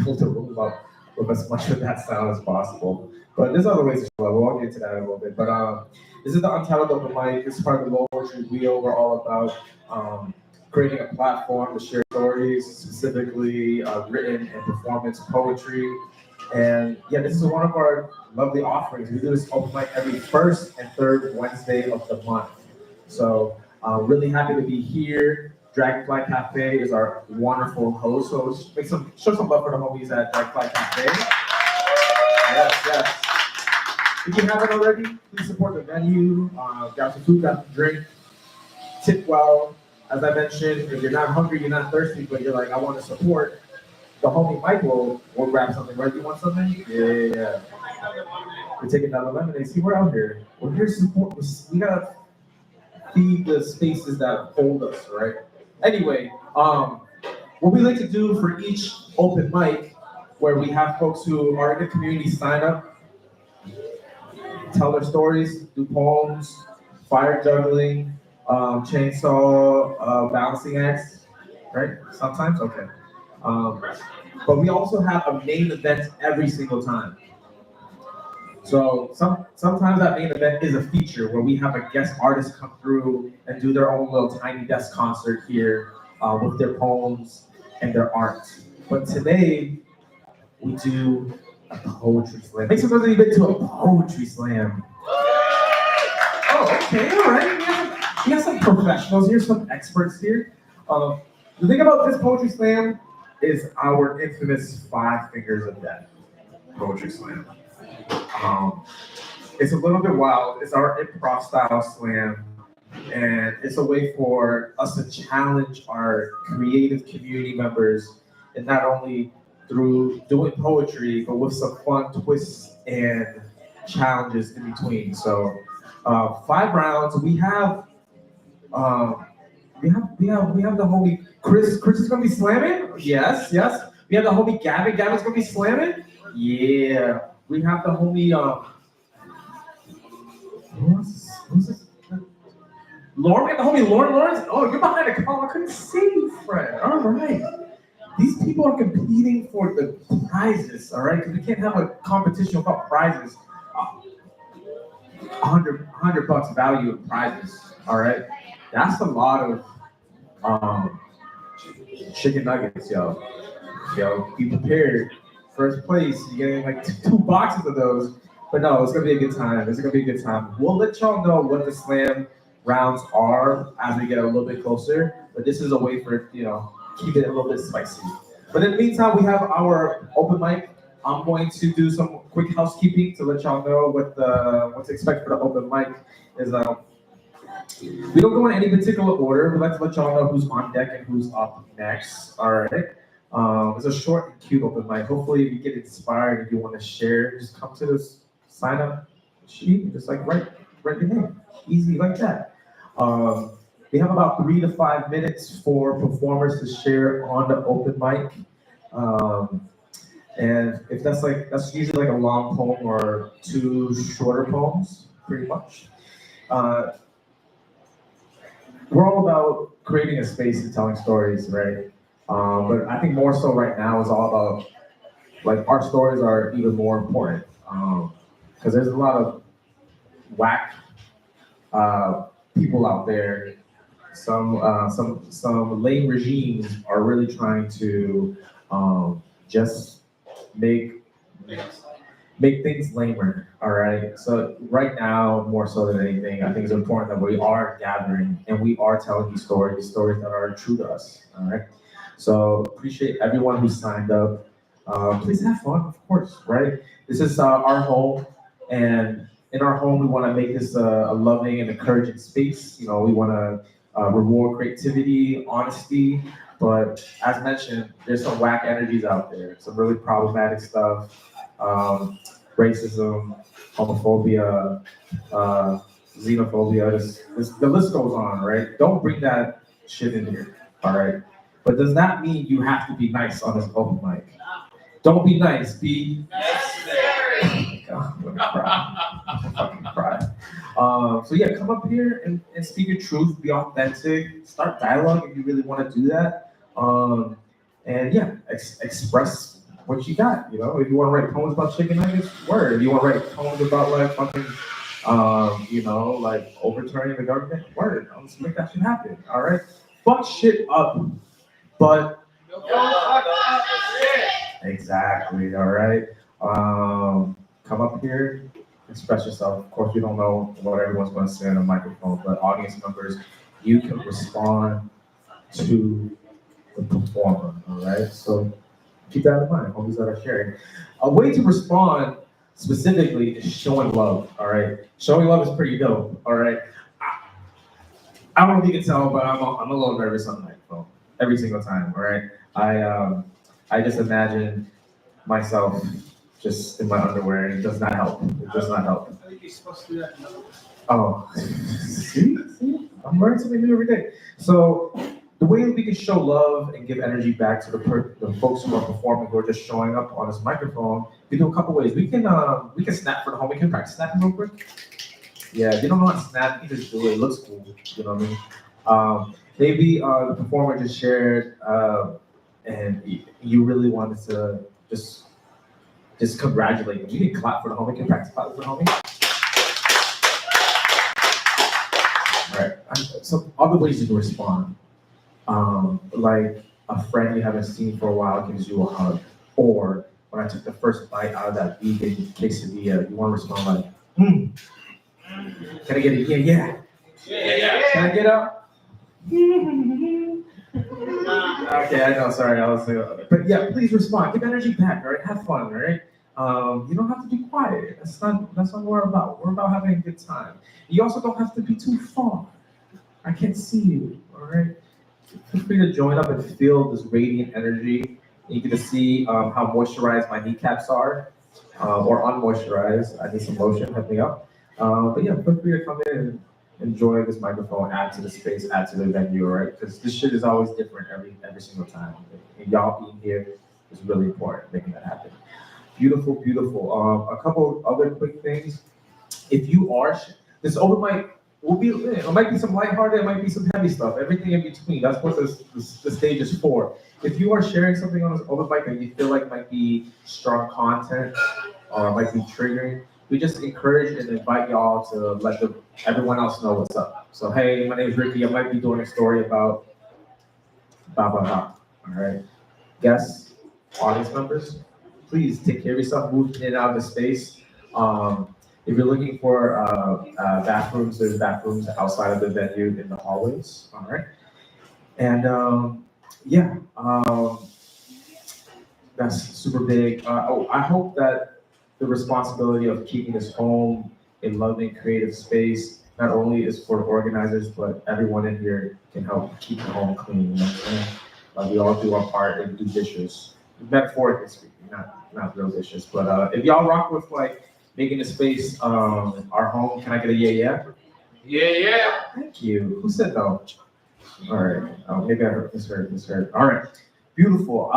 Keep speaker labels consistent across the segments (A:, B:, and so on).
A: fill the room up with as much of that sound as possible. But there's other ways to show love. We'll get into that in a little bit. But this is the Untitled Open Mic. This is part of the Low Poetry Wheel. We're all about creating a platform to share stories, specifically written and performance poetry. And yeah, this is one of our lovely offerings. We do this open mic every first and third Wednesday of the month. So really happy to be here. Dragonfly Cafe is our wonderful host. So show some love for the homies at Dragonfly Cafe. Yes, yes. If you haven't already, please support the venue. Grab some food, grab some drink, tip well. As I mentioned, if you're not hungry, you're not thirsty, but you're like, I want to support the homie Michael, we'll grab something, right? You want something? Yeah. We're taking down the lemonade. See, we're out here. We're here to support. We gotta feed the spaces that hold us, right? Anyway, what we like to do for each open mic, where we have folks who are in the community sign up, tell their stories, do poems, fire juggling, chainsaw balancing acts, right? Sometimes, okay. But we also have a main event every single time. So sometimes that main event is a feature where we have a guest artist come through and do their own little tiny desk concert here with their poems and their art. But today we do a poetry slam. Make some noise if you've been to a poetry slam. Oh, okay, all right. We have some professionals here, some experts here. The thing about this poetry slam is our infamous 5 Fingers of Death poetry slam. It's a little bit wild. It's our improv style slam, and it's a way for us to challenge our creative community members, and not only through doing poetry, but with some fun twists and challenges in between. So, 5 rounds. We have the homie Chris. Chris is gonna be slamming. Yes. We have the homie Gavin. Gavin's gonna be slamming. Yeah. We have the homie. Who's this? Lauren. We have the homie Lauren Lawrence. Oh, you're behind a column. I couldn't see you, Fred. All right. These people are competing for the prizes. All right, because we can't have a competition without prizes. $100 value of prizes. All right. That's a lot of chicken nuggets, yo. Yo, be prepared. First place, you're getting like 2 boxes of those. But no, it's gonna be a good time. It's gonna be a good time. We'll let y'all know what the slam rounds are as we get a little bit closer. But this is a way for keep it a little bit spicy. But in the meantime, we have our open mic. I'm going to do some quick housekeeping to let y'all know what to expect for the open mic. We don't go in any particular order. We like to let y'all know who's on deck and who's up next. All right. It's a short and cute open mic. Hopefully, if you get inspired and you want to share, just come to this sign up sheet and just like write your name. Easy like that. We have about 3 to 5 minutes for performers to share on the open mic. And if that's usually like a long poem or 2 shorter poems, pretty much. We're all about creating a space and telling stories, right? But I think more so right now is all about, like, our stories are even more important. Because there's a lot of whack people out there. Some lame regimes are really trying to just make things lamer, all right? So right now, more so than anything, I think it's important that we are gathering and we are telling these stories that are true to us, all right? So appreciate everyone who signed up. Please have fun, of course, right? This is our home, and in our home, we want to make this a loving and encouraging space. We want to reward creativity, honesty, but as mentioned, there's some whack energies out there, some really problematic stuff. Racism, homophobia, xenophobia, the list goes on, right? Don't bring that shit in here, all right? But does that mean you have to be nice on this open mic? Don't be nice, be necessary. God, I'm gonna cry. I'm fucking cry. So yeah, come up here and speak your truth, be authentic, start dialogue if you really want to do that. And yeah, express what you got, you know? If you want to write poems about chicken nuggets, word. If you want to write poems about like fucking, you know, like overturning the government, word. Let's make that shit happen. All right. Fuck shit up, but exactly. All right. Come up here, express yourself. Of course, we don't know what everyone's going to say on a microphone, but audience members, you can respond to the performer. All right. So keep that in mind, homies that are sharing. A way to respond specifically is showing love. All right. Showing love is pretty dope. All right. I don't know if you can tell, but I'm a little nervous on the microphone every single time. All right. I just imagine myself just in my underwear, and it does not help. It does not help.
B: I think you're supposed to do that.
A: Oh, see, I'm learning something new every day. So the way that we can show love and give energy back to the folks who are performing, who are just showing up on this microphone, we do a couple ways. We can snap for the home. We can practice snapping real quick. Yeah, if you don't know how to snap, you can just do it. It looks cool. You know what I mean? Maybe the performer just shared, and you really wanted to just congratulate them. You can clap for the homie. You can practice clap for the homie. All right. So other ways you can respond, like a friend you haven't seen for a while gives you a hug, or when I took the first bite out of that vegan quesadilla, you want to respond like, Can I get it? Yeah. Can I get up? Okay, I know. Sorry, I was. But yeah, please respond. Give energy back. All right, have fun. All right. You don't have to be quiet. That's not what we're about. We're about having a good time. You also don't have to be too far. I can't see you. All right. Feel free to join up and feel this radiant energy. You get to see how moisturized my kneecaps are, or unmoisturized. I need some lotion. Help me up. But yeah, feel free to come in and enjoy this microphone, add to the space, add to the venue, all right? Because this shit is always different every single time. And y'all being here is really important, making that happen. Beautiful, beautiful. A couple other quick things. If you are, this open mic will be, it might be some lighthearted, it might be some heavy stuff, everything in between. That's what the stage is for. If you are sharing something on this open mic that you feel like might be strong content or might be triggering, we just encourage and invite y'all to let everyone else know what's up. So, hey, my name is Ricky. I might be doing a story about blah, blah, blah. All right. Guests, audience members, please take care of yourself. Move in and out of the space. If you're looking for bathrooms, there's bathrooms outside of the venue in the hallways. All right. And that's super big. I hope that the responsibility of keeping this home a loving, creative space not only is for the organizers, but everyone in here can help keep the home clean. You know what I'm saying? Like we all do our part and do dishes, metaphorically speaking, not real dishes. But if y'all rock with like making the space our home, can I get a yeah?
B: Yeah.
A: Thank you. Who said no? All right. Maybe I misheard. All right. Beautiful.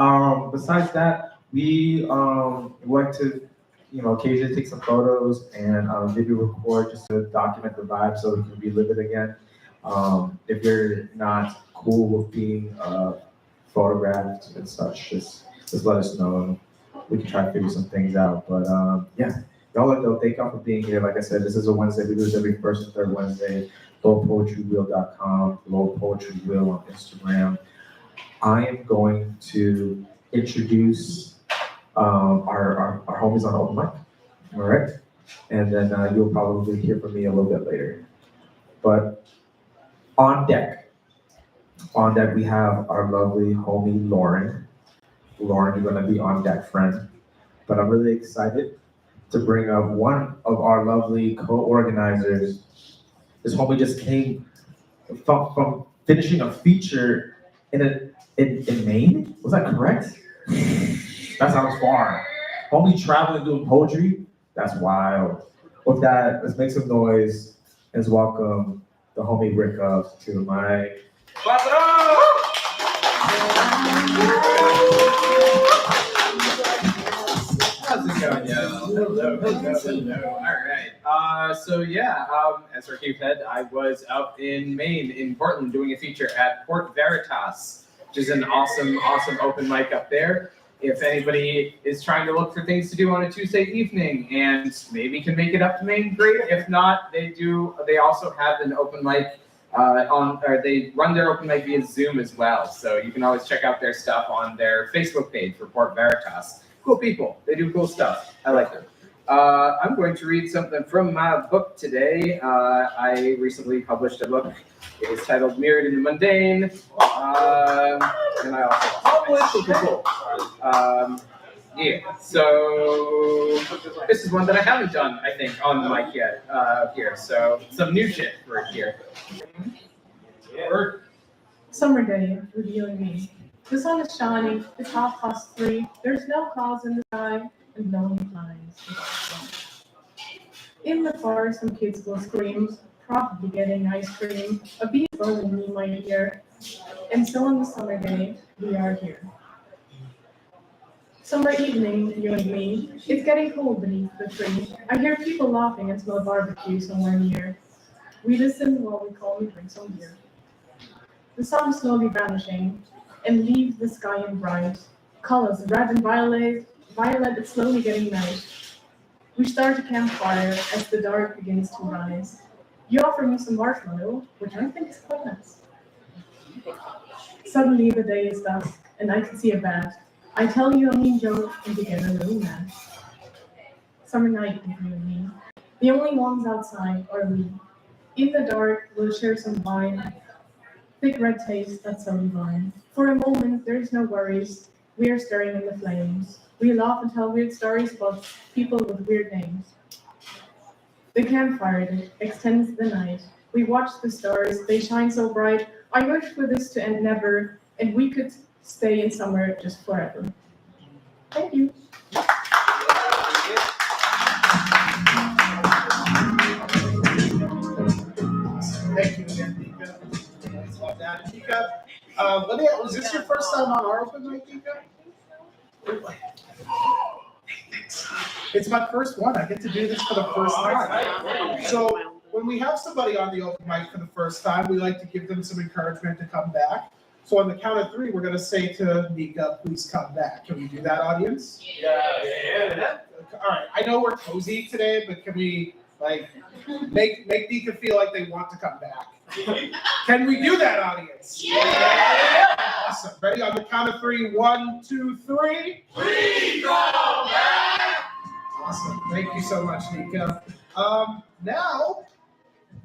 A: Besides that, we like to, occasionally take some photos and maybe record just to document the vibe so we can relive it again. If you're not cool with being photographed and such, just let us know and we can try to figure some things out. But yeah, y'all are dope. Thank y'all for being here. Like I said, this is a Wednesday. We do this every first and third Wednesday. LowPoetryWheel.com, LowPoetryWheel on Instagram. I am going to introduce our homies on the open mic, all right? And then you'll probably hear from me a little bit later. But on deck we have our lovely homie Lauren. Lauren, you're gonna be on deck, friend. But I'm really excited to bring up one of our lovely co-organizers. This homie just came from finishing a feature in Maine. Was that correct? That sounds far. Homie traveling doing poetry? That's wild. With that, let's make some noise. Let's welcome the homie Rick up to my. Clap it up! How's it going, yo? Hello. All right. As Ricky said, I was out in Maine, in Portland, doing a feature at Port Veritas, which is an awesome open mic up there.
C: if anybody is trying to look for things to do on a Tuesday evening and maybe can make it up to Maine, great. If not, they also have an open mic they run their open mic via Zoom as well. So you can always check out their stuff on their Facebook page for Port Veritas. Cool people. They do cool stuff. I like them. I'm going to read something from my book today. I recently published a book. It is titled Mirrored in the Mundane. And I also cool. Yeah, so this is one that I haven't done, I think, on the mic yet here. So some new shit for here.
D: Summer day, revealing me. The sun is shining, it's 3:30, there's no clouds in the sky, and no one flies. In the forest, some kids will scream, probably getting ice cream, a bee buzzing in my ear, and so on the summer day, we are here. Summer evening, you and me, it's getting cold beneath the tree. I hear people laughing and smell barbecue somewhere near. We listen while we calmly drink some beer. The sun is slowly vanishing and leaves the sky in bright colors, red and violet, it's slowly getting night. We start a campfire as the dark begins to rise. You offer me some marshmallow, which I think is quite nice. Suddenly the day is dusk and I can see a bat. I tell you a mean joke and you get a little mad. Summer night with you and me. The only ones outside are we. In the dark, we'll share some wine. Thick red taste that's so divine. For a moment, there's no worries. We are stirring in the flames. We laugh and tell weird stories about people with weird names. The campfire extends the night. We watch the stars, they shine so bright. I wish for this to end never, and we could stay in summer just forever. Thank you.
E: Thank you again, Nika. I love that. Nika, was this your first time on our open mic, Nika? It's my first one. I get to do this for the first time. So when we have somebody on the open mic for the first time, we like to give them some encouragement to come back. So on the count of 3, we're going to say to Nika, please come back. Can we do that, audience?
B: Yeah.
E: All right. I know we're cozy today, but can we make Nika feel like they want to come back? Can we do that, audience?
B: Yeah.
E: Awesome. Ready? On the count of 3. 1, 2, 3.
B: We go back.
E: Awesome. Thank you so much, Nika. Now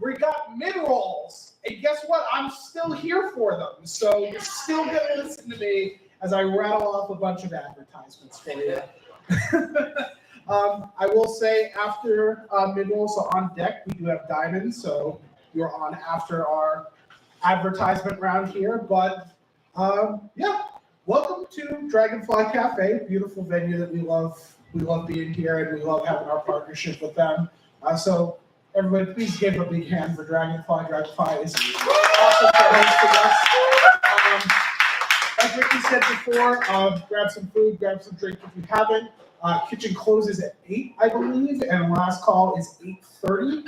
E: we got mid-rolls. And guess what? I'm still here for them. So you're still going to listen to me as I rattle off a bunch of advertisements for you. I will say after mid-roll, so on deck, we do have diamonds. So you're on after our advertisement round here. But yeah, welcome to Dragonfly Cafe, beautiful venue that we love. We love being here and we love having our partnership with them. So everybody, please give a big hand for Dragonfly. Dragonfly is awesome for hosting us. Like Ricky said before, grab some food, grab some drink if you haven't. Kitchen closes at 8, I believe, and last call is 8:30.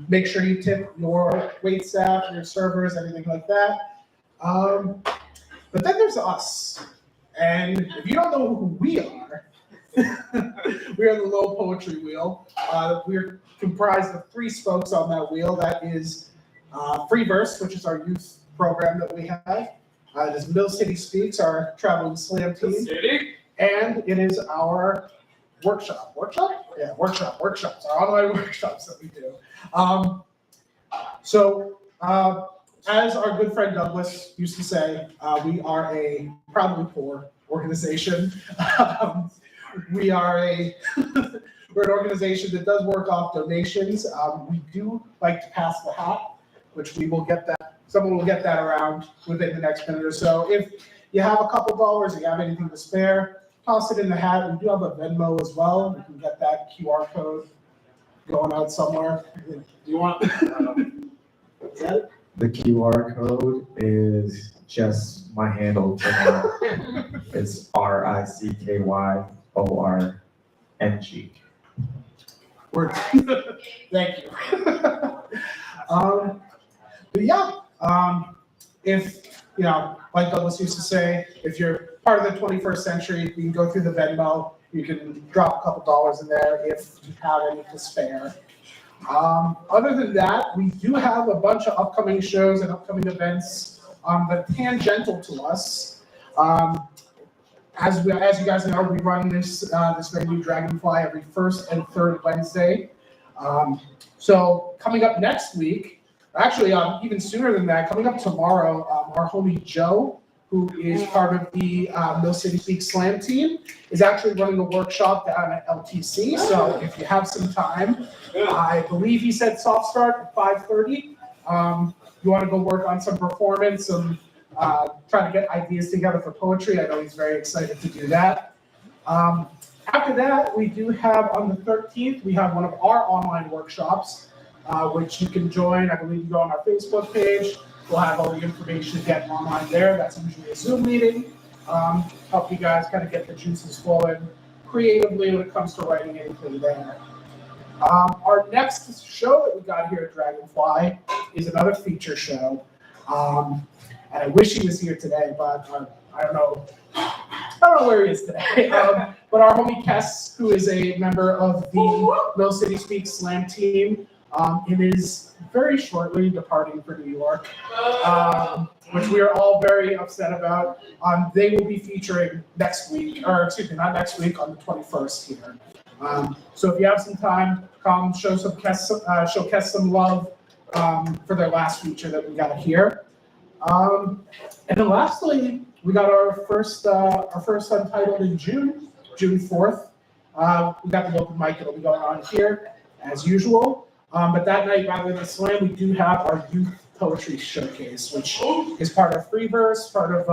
E: Make sure you tip your wait staff, your servers, anything like that. But then there's us. And if you don't know who we are, we are the Low Poetry Wheel. We're comprised of 3 spokes on that wheel. That is Free Verse, which is our youth program that we have. It is Mill City Speaks, our traveling slam team. And it is our workshop. Yeah, workshops. Our online workshops that we do. As our good friend Douglas used to say, we are a proudly poor organization. We're an organization that does work off donations. We do like to pass the hat, which we will get that. Someone will get that around within the next minute or so. If you have a couple dollars, or you have anything to spare, toss it in the hat. We do have a Venmo as well. We can get that QR code going out somewhere. Do you want? Is that it?
A: The QR code is just my handle for now. It's RICKYORNG.
E: Works. Thank you. But yeah, if like Douglas used to say, if you're part of the 21st century. You can go through the Venmo. You can drop a couple dollars in there if you have any to spare. Other than that, we do have a bunch of upcoming shows and upcoming events that are tangential to us. As you guys know, we run this venue, Dragonfly, every first and third Wednesday. So coming up next week, actually even sooner than that, coming up tomorrow, our homie Joe, who is part of the Mill City Speaks Slam team, is actually running a workshop down at LTC. So if you have some time, I believe he said soft start at 5:30. You want to go work on some performance, trying to get ideas together for poetry. I know he's very excited to do that. After that, we do have on the 13th, we have one of our online workshops, which you can join. I believe you go on our Facebook page. We'll have all the information again online there. That's usually a Zoom meeting. Help you guys kind of get the juices flowing creatively when it comes to writing anything there. Our next show that we got here at Dragonfly is another feature show. And I wish he was here today, but I don't know where he is today. But our homie Kess, who is a member of the Mill City Speaks Slam team, is very shortly departing for New York, which we are all very upset about. They will be featuring next week, or excuse me, not next week, on the 21st here. So if you have some time, come show Kess some love for their last feature that we got here. And then lastly, we got our first Untitled in June 4th. We got the open mic that'll be going on here as usual. But that night, rather than slam, we do have our youth poetry showcase, which is part of Freeverse, part of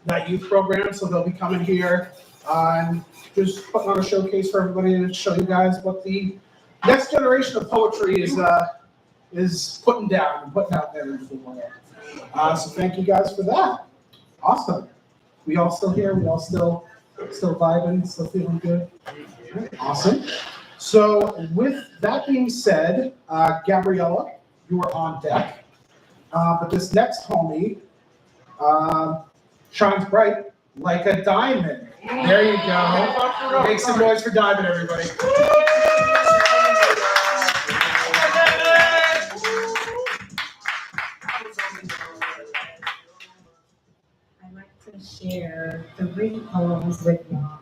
E: that youth program. So they'll be coming here and just putting on a showcase for everybody to show you guys what the next generation of poetry is putting down and putting out there into the world. So thank you guys for that. Awesome. We all still here? We all still vibing? Still feeling good? Awesome. So with that being said, Gabriella, you are on deck. But this next homie shines bright like a diamond. There you go. Make some noise for Diamond, everybody.
F: I'd like to share 3 poems with y'all.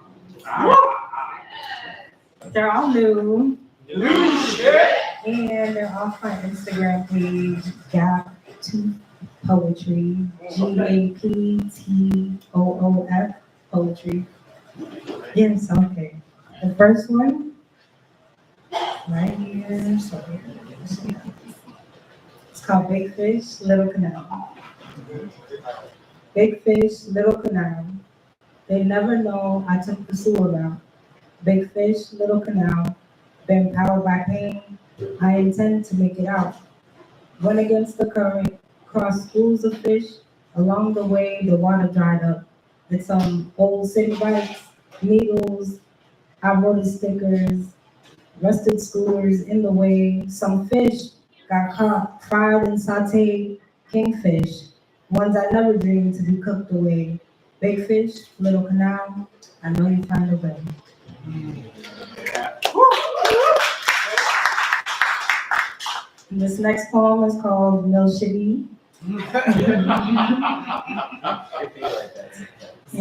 F: They're all new. And they're off my Instagram page, Gap2 Poetry, GAPTOOF Poetry. Yes, okay. The first one, right here. Sorry. It's called Big Fish, Little Canal. Big fish, little canal. They never know I took the sewer route. Big fish, little canal. Been powered by pain. I intend to make it out. Went against the current, crossed schools of fish. Along the way, the water dried up. With some old city bikes, needles, outboarded stickers, rusted schoolers in the way. Some fish got caught, fried and sauteed, kingfish. Ones I never dreamed to be cooked away. Big fish, little canal, I know you find a way. And this next poem is called Mill City. You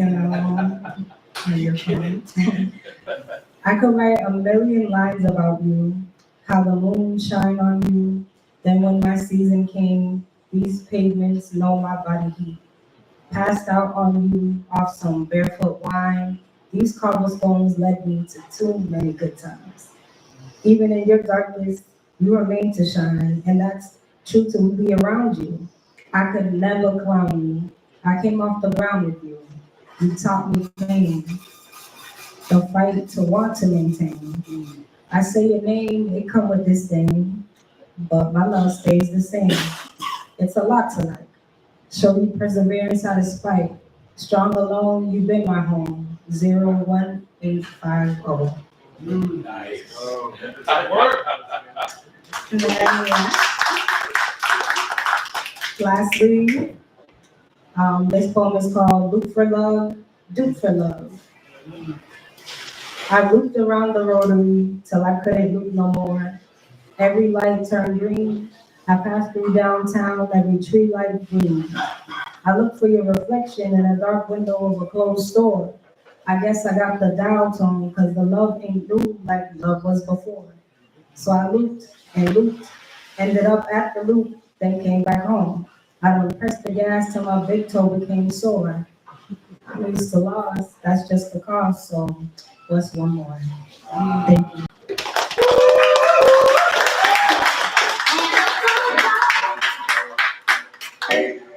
F: know, you're fine. I could write a million lines about you, how the moon shine on you. Then when my season came, these pavements know my body heat. Passed out on you off some barefoot wine. These cobblestones led me to too many good times. Even in your darkness, you remain to shine, and that's true to be around you. I could never clown you. I came off the ground with you. You taught me pain, the fight to want to maintain. I say your name, it come with this thing, but my love stays the same. It's a lot to like. Show me perseverance out of spite. Strong alone, you've been my home. 01850.
B: Nice. That worked.
F: And then, lastly, this poem is called Look for Love. do for love. I looped around the rotary till I couldn't loop no more. Every light turned green. I passed through downtown, every tree light green. I looked for your reflection in a dark window of a closed store. I guess I got the dial tone, cause the love ain't new like love was before. So I looped and looped, ended up at the loop, then came back home. I done pressed the gas till my big toe became sore. I'm used to loss, that's just the cost, so what's one more? Thank you.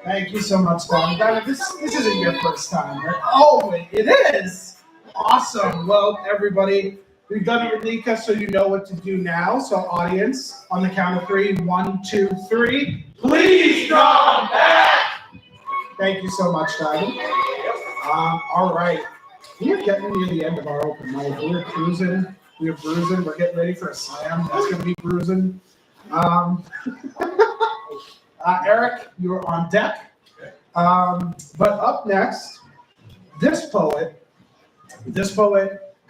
E: Thank you so much, Tom. Diamond, this isn't your first time, right? Oh, it is. Awesome. Well, everybody, we've done it with Nika, so you know what to do now. So, audience, on the count of 3, 1, 2, 3.
B: Please come back.
E: Thank you so much, Diamond. All right. We're getting near the end of our open mic. We're cruising. We're bruising. We're getting ready for a slam. That's going to be bruising. Eric, you're on deck. But up next, this poet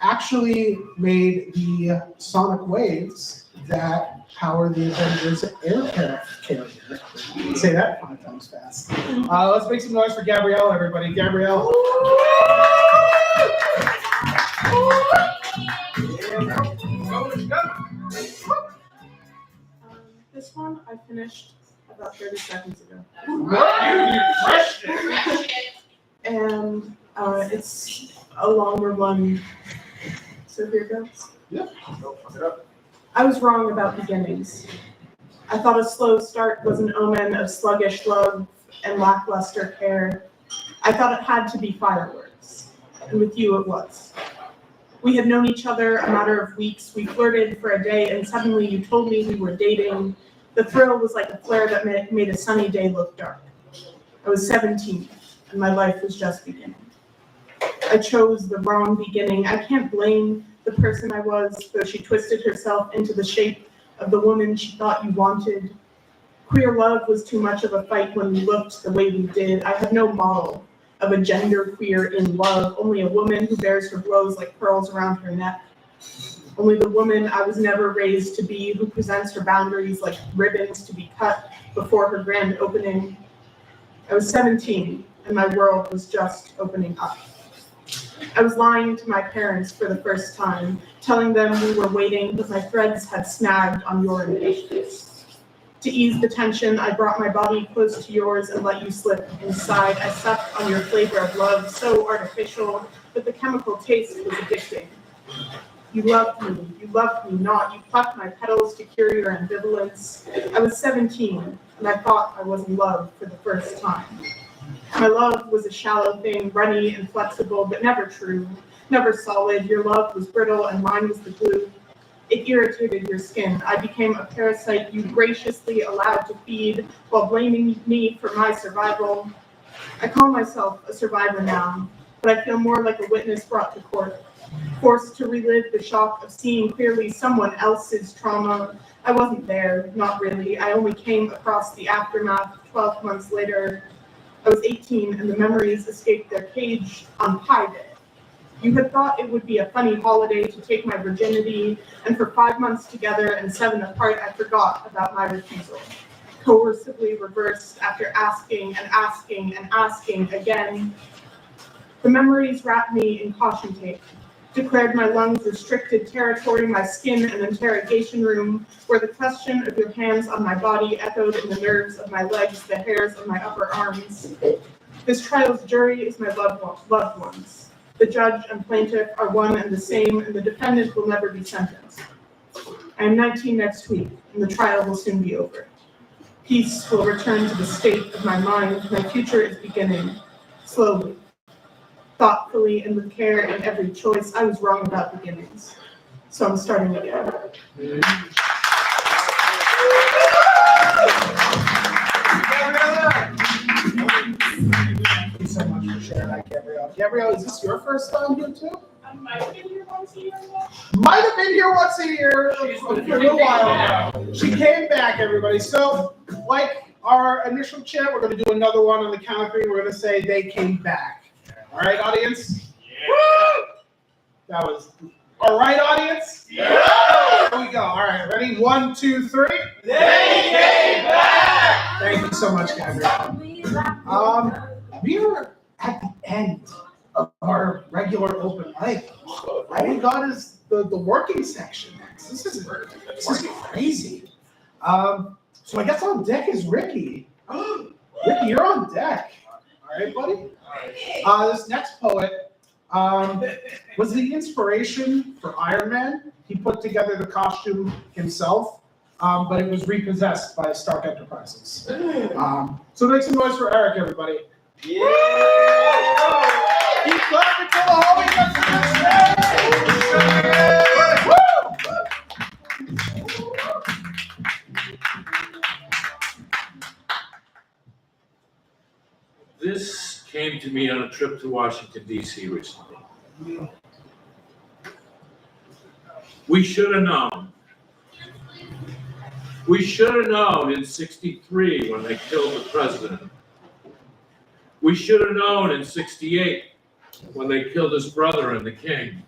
E: actually made the sonic waves that power the Avengers aircraft carrier. Say that 5 times fast. Let's make some noise for Gabrielle, everybody. Gabrielle.
D: This one I finished about 30 seconds ago. And it's a longer one. So here goes.
E: Yeah.
D: I was wrong about beginnings. I thought a slow start was an omen of sluggish love and lackluster care. I thought it had to be fireworks, and with you it was. We had known each other a matter of weeks. We flirted for a day, and suddenly you told me we were dating. The thrill was like a flare that made a sunny day look dark. I was 17, and my life was just beginning. I chose the wrong beginning. I can't blame the person I was, though she twisted herself into the shape of the woman she thought you wanted. Queer love was too much of a fight when we looked the way we did. I have no model of a gender queer in love, only a woman who bears her blows like pearls around her neck. Only the woman I was never raised to be, who presents her boundaries like ribbons to be cut before her grand opening. I was 17, and my world was just opening up. I was lying to my parents for the first time, telling them we were waiting, but my threads had snagged on your impatience. To ease the tension, I brought my body close to yours and let you slip inside. I sucked on your flavor of love, so artificial, but the chemical taste was addicting. You loved me not. You plucked my petals to cure your ambivalence. I was 17, and I thought I was in love for the first time. My love was a shallow thing, runny and flexible, but never true, never solid. Your love was brittle, and mine was the glue. It irritated your skin. I became a parasite you graciously allowed to feed while blaming me for my survival. I call myself a survivor now, but I feel more like a witness brought to court, forced to relive the shock of seeing clearly someone else's trauma. I wasn't there, not really. I only came across the aftermath 12 months later. I was 18 and the memories escaped their cage on Pi Day. You had thought it would be a funny holiday to take my virginity, and for 5 months together and 7 apart, I forgot about my refusal. Coercively reversed after asking and asking and asking again. The memories wrapped me in caution tape, declared my lungs restricted territory, my skin an interrogation room, where the question of your hands on my body echoed in the nerves of my legs, the hairs of my upper arms. This trial's jury is my loved ones. The judge and plaintiff are one and the same, and the defendant will never be sentenced. I am 19 next week, and the trial will soon be over. Peace will return to the state of my mind. My future is beginning, slowly, thoughtfully, and with care in every choice. I was wrong about beginnings, so I'm starting again.
E: Thank you so much for sharing that, Gabrielle. Gabrielle, is this your first time here too?
D: I might have been here once a year.
E: Might have been here once a year for a little while. She came back, everybody. So, like our initial chat, we're going to do another one on the count of 3. We're going to say they came back. All right, audience? Yeah. That was, all right, audience?
B: Yeah.
E: Here we go. All right, ready? 1, 2, 3.
B: They came back.
E: Thank you so much, Gabrielle. We are at the end of our regular open mic. All we got is the working section next. This is crazy. So I guess on deck is Ricky. Ricky, you're on deck. All right, buddy? This next poet was the inspiration for Iron Man. He put together the costume himself, but it was repossessed by Stark Enterprises. So make some noise for Eric, everybody.
B: Yeah.
E: Keep clapping for the homies up to the
G: This came to me on a trip to Washington, D.C. recently. We should have known. We should have known in '63 when they killed the president. We should have known in '68 when they killed his brother and the king.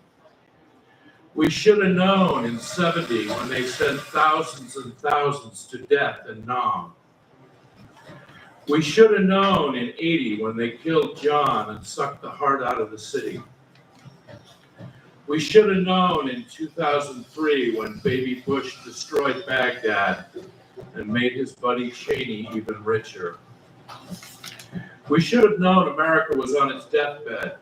G: We should have known in '70 when they sent thousands and thousands to death in Nam. We should have known in '80 when they killed John and sucked the heart out of the city. We should have known in 2003 when baby Bush destroyed Baghdad and made his buddy Cheney even richer. We should have known America was on its deathbed.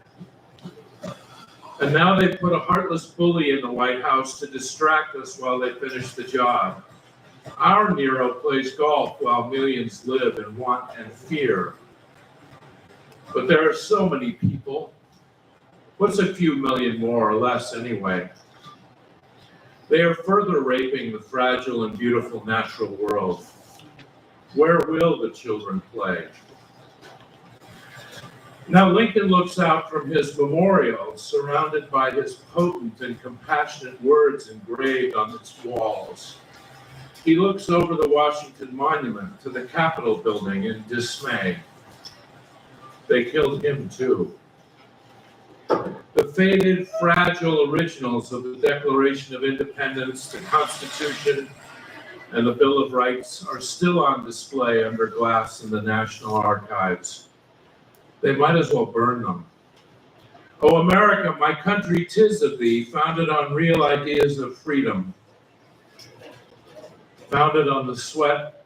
G: And now they put a heartless bully in the White House to distract us while they finish the job. Our Nero plays golf while millions live in want and fear. But there are so many people. What's a few million more or less anyway? They are further raping the fragile and beautiful natural world. Where will the children play? Now Lincoln looks out from his memorial, surrounded by his potent and compassionate words engraved on its walls. He looks over the Washington Monument to the Capitol building in dismay. They killed him too. The faded, fragile originals of the Declaration of Independence, the Constitution, and the Bill of Rights are still on display under glass in the National Archives. They might as well burn them. Oh, America, my country, 'tis of thee, founded on real ideas of freedom, founded on the sweat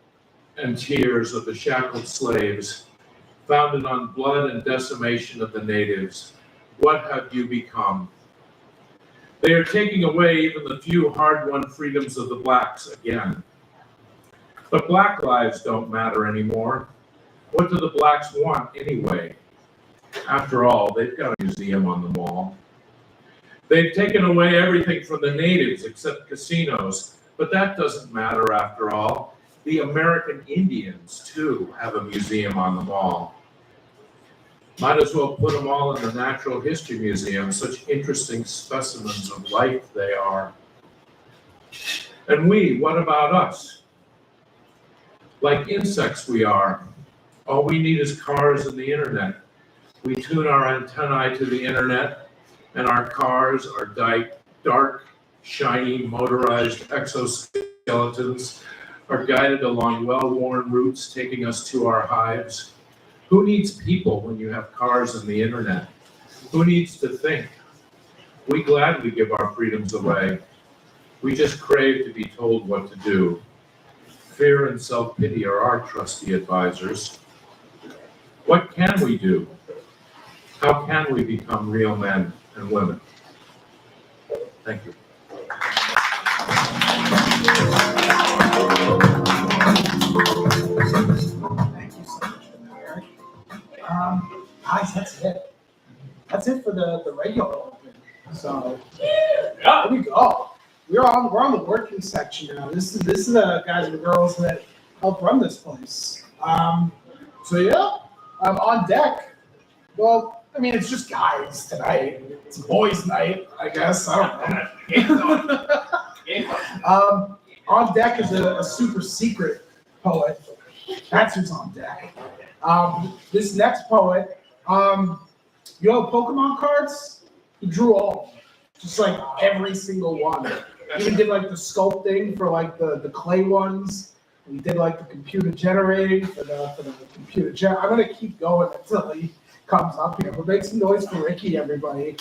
G: and tears of the shackled slaves, founded on blood and decimation of the natives. What have you become? They are taking away even the few hard-won freedoms of the blacks again. But black lives don't matter anymore. What do the blacks want anyway? After all, they've got a museum on the mall. They've taken away everything from the natives except casinos, but that doesn't matter after all. The American Indians, too, have a museum on the mall. Might as well put them all in the Natural History Museum, such interesting specimens of life they are. And we, what about us? Like insects we are. All we need is cars and the internet. We tune our antennae to the internet, and our cars are dark, shiny, motorized exoskeletons are guided along well-worn routes taking us to our hives. Who needs people when you have cars and the internet? Who needs to think? We gladly give our freedoms away. We just crave to be told what to do. Fear and self-pity are our trusty advisors. What can we do? How can we become real men and women? Thank you.
E: Thank you so much for that, Eric. Guys, that's it. That's it for the regular open. So there we go. We're on the working section now. This is the guys and girls that help run this place. So yeah, on deck. Well, I mean, it's just guys tonight. It's boys' night, I guess. I don't know. On deck is a super secret poet. That's who's on deck. This next poet, You know, Pokemon cards, he drew all of them. Just like every single one. He even did like the sculpting for like the clay ones. We did like the computer generating for the computer. I'm gonna keep going until he comes up here. But make some noise for Ricky, everybody.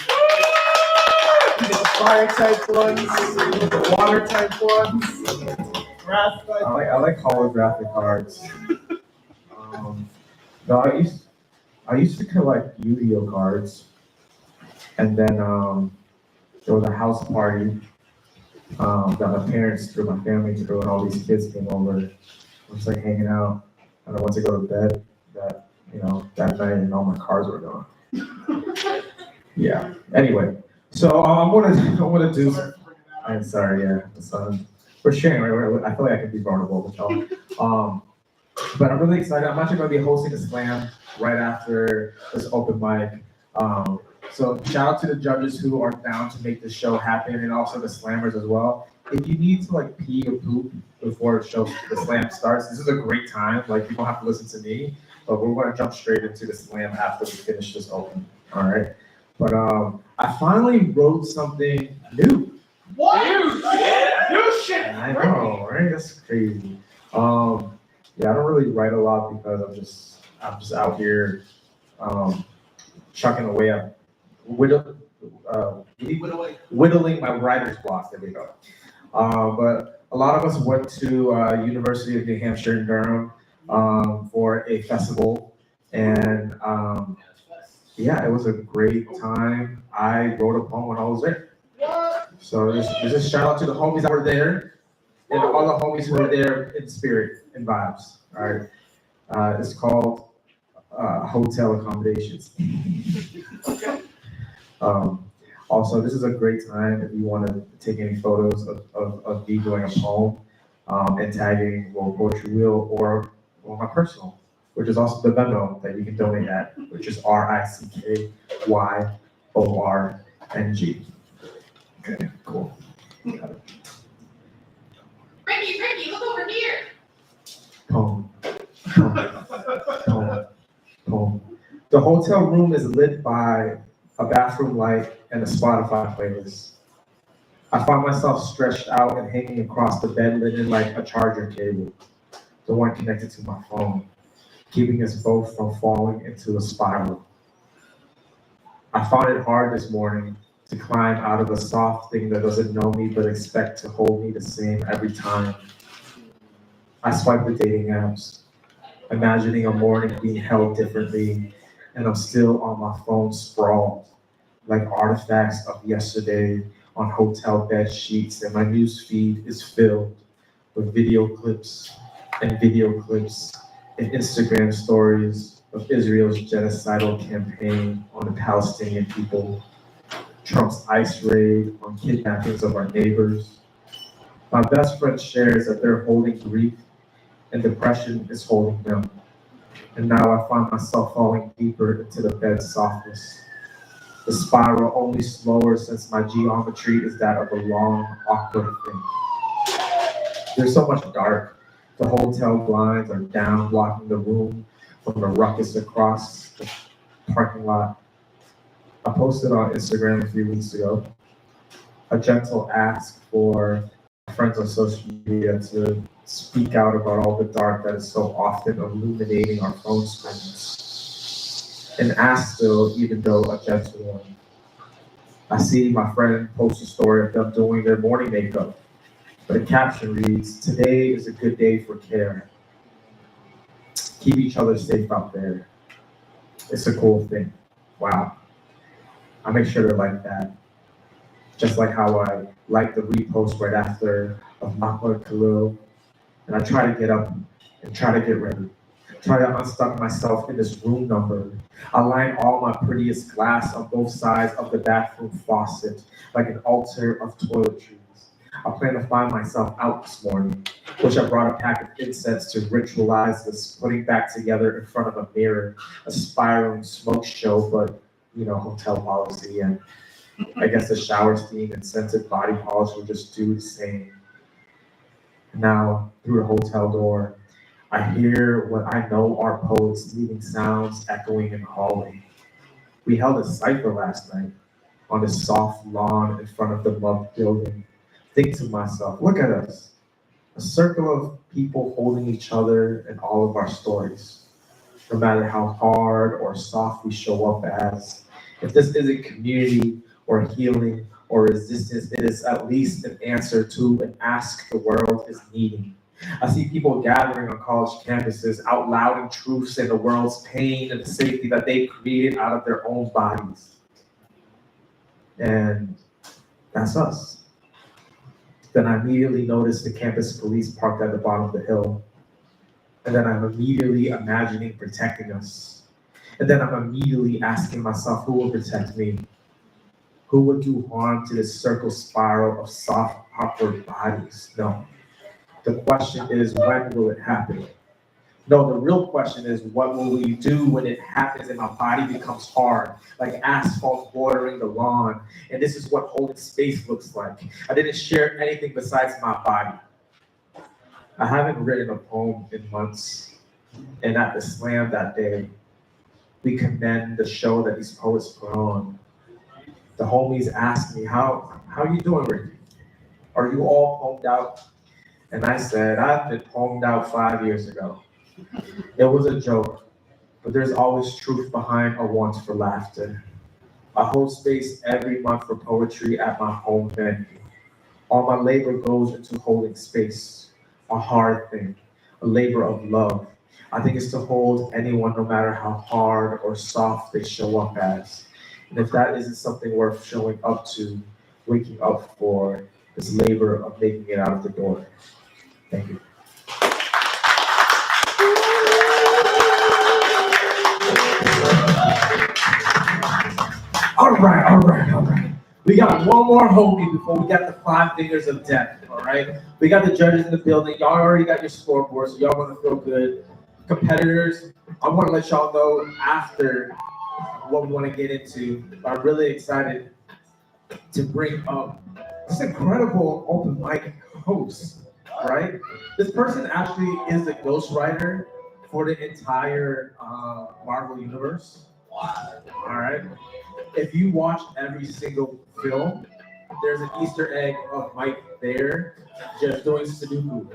E: We did the fire type ones, we did the water type ones, grass type.
A: I like holographic cards. No, I used to collect Yu-Gi-Oh cards, and then there was a house party that my parents threw, my family threw, and all these kids came over. I was like hanging out, and I went to go to bed that night, and all my cards were gone. Yeah. Anyway, so I'm gonna do. I'm sorry. Yeah, we're sharing. Right? I feel like I can be vulnerable with y'all. But I'm really excited. I'm actually going to be hosting a slam right after this open mic. So shout out to the judges who are down to make this show happen, and also the slammers as well. If you need to like pee or poop before the slam starts, this is a great time. Like, you don't have to listen to me, but we're going to jump straight into the slam after we finish this open. All right. But I finally wrote something new.
E: What? New shit.
A: I know, right? That's crazy. Yeah, I don't really write a lot because I'm just out here chucking away at whittling my writer's block. There we go. But a lot of us went to University of New Hampshire in Durham for a festival, and yeah, it was a great time. I wrote a poem when I was there. So there's a shout out to the homies that were there, and all the homies who were there in spirit and vibes. All right, it's called Hotel Accommodations. Also, this is a great time if you want to take any photos of me doing a poem and tagging Poetry Wheel or my personal, which is also the Venmo that you can donate at, which is RICKYORNG. Okay, cool. Got it.
B: Ricky, look over here.
A: Poem. Poem. The hotel room is lit by a bathroom light and a Spotify playlist. I find myself stretched out and hanging across the bed linen like a charger cable, the one connected to my phone, keeping us both from falling into a spiral. I found it hard this morning to climb out of a soft thing that doesn't know me but expect to hold me the same every time. I swipe the dating apps, imagining a morning being held differently, and I'm still on my phone sprawled, like artifacts of yesterday on hotel bed sheets, and my news feed is filled with video clips and Instagram stories of Israel's genocidal campaign on the Palestinian people, Trump's ICE raid on kidnappings of our neighbors. My best friend shares that they're holding grief and depression is holding them. And now I find myself falling deeper into the bed's softness. The spiral only slower since my geometry is that of a long, awkward thing. There's so much dark. The hotel blinds are down, blocking the room from the ruckus across the parking lot. I posted on Instagram a few weeks ago a gentle ask for friends on social media to speak out about all the dark that is so often illuminating our phone screens. An ask still, even though a gentle one. I see my friend post a story of them doing their morning makeup, but the caption reads, "Today is a good day for care. Keep each other safe out there. It's a cool thing." Wow. I make sure to like that. Just like how I like the repost right after of Mahmoud Khalil. And I try to get up and try to get ready. Try to unstuck myself in this room number. I line all my prettiest glass on both sides of the bathroom faucet like an altar of toiletries. I plan to find myself out this morning. Wish I brought a pack of incense to ritualize this putting back together in front of a mirror, a spiraling smoke show, but hotel policy, and I guess the shower steam and scented body polish will just do the same. Now, through the hotel door, I hear what I know are poets leaving sounds echoing in the hallway. We held a cipher last night on a soft lawn in front of the Love building. Think to myself, look at us. A circle of people holding each other in all of our stories. No matter how hard or soft we show up as. If this isn't community or healing or resistance, it is at least an answer to an ask the world is needing. I see people gathering on college campuses, out louding truths in the world's pain and the safety that they created out of their own bodies. And that's us. Then I immediately noticed the campus police parked at the bottom of the hill. And then I'm immediately imagining protecting us. And then I'm immediately asking myself, who will protect me? Who would do harm to this circle spiral of soft, awkward bodies? No. The question is, when will it happen? No, the real question is, what will we do when it happens and my body becomes hard, like asphalt bordering the lawn? And this is what holding space looks like. I didn't share anything besides my body. I haven't written a poem in months. And at the slam that day, we commend the show that these poets put on. The homies asked me, how you doing, Ricky? Are you all poemed out? And I said, I've been poemed out 5 years ago. It was a joke, but there's always truth behind a want for laughter. I hold space every month for poetry at my home venue. All my labor goes into holding space, a hard thing, a labor of love. I think it's to hold anyone no matter how hard or soft they show up as. And if that isn't something worth showing up to, waking up for, this labor of making it out of the door. Thank you. All right. We got one more homie before we got the 5 fingers of death, all right? We got the judges in the building. Y'all already got your scoreboard, so y'all want to feel good. Competitors, I want to let y'all know after what we want to get into. I'm really excited to bring up this incredible open mic host, right? This person actually is the ghostwriter for the entire Marvel universe. All right. If you watch every single film, there's an Easter egg of Mike there just doing Sudoku,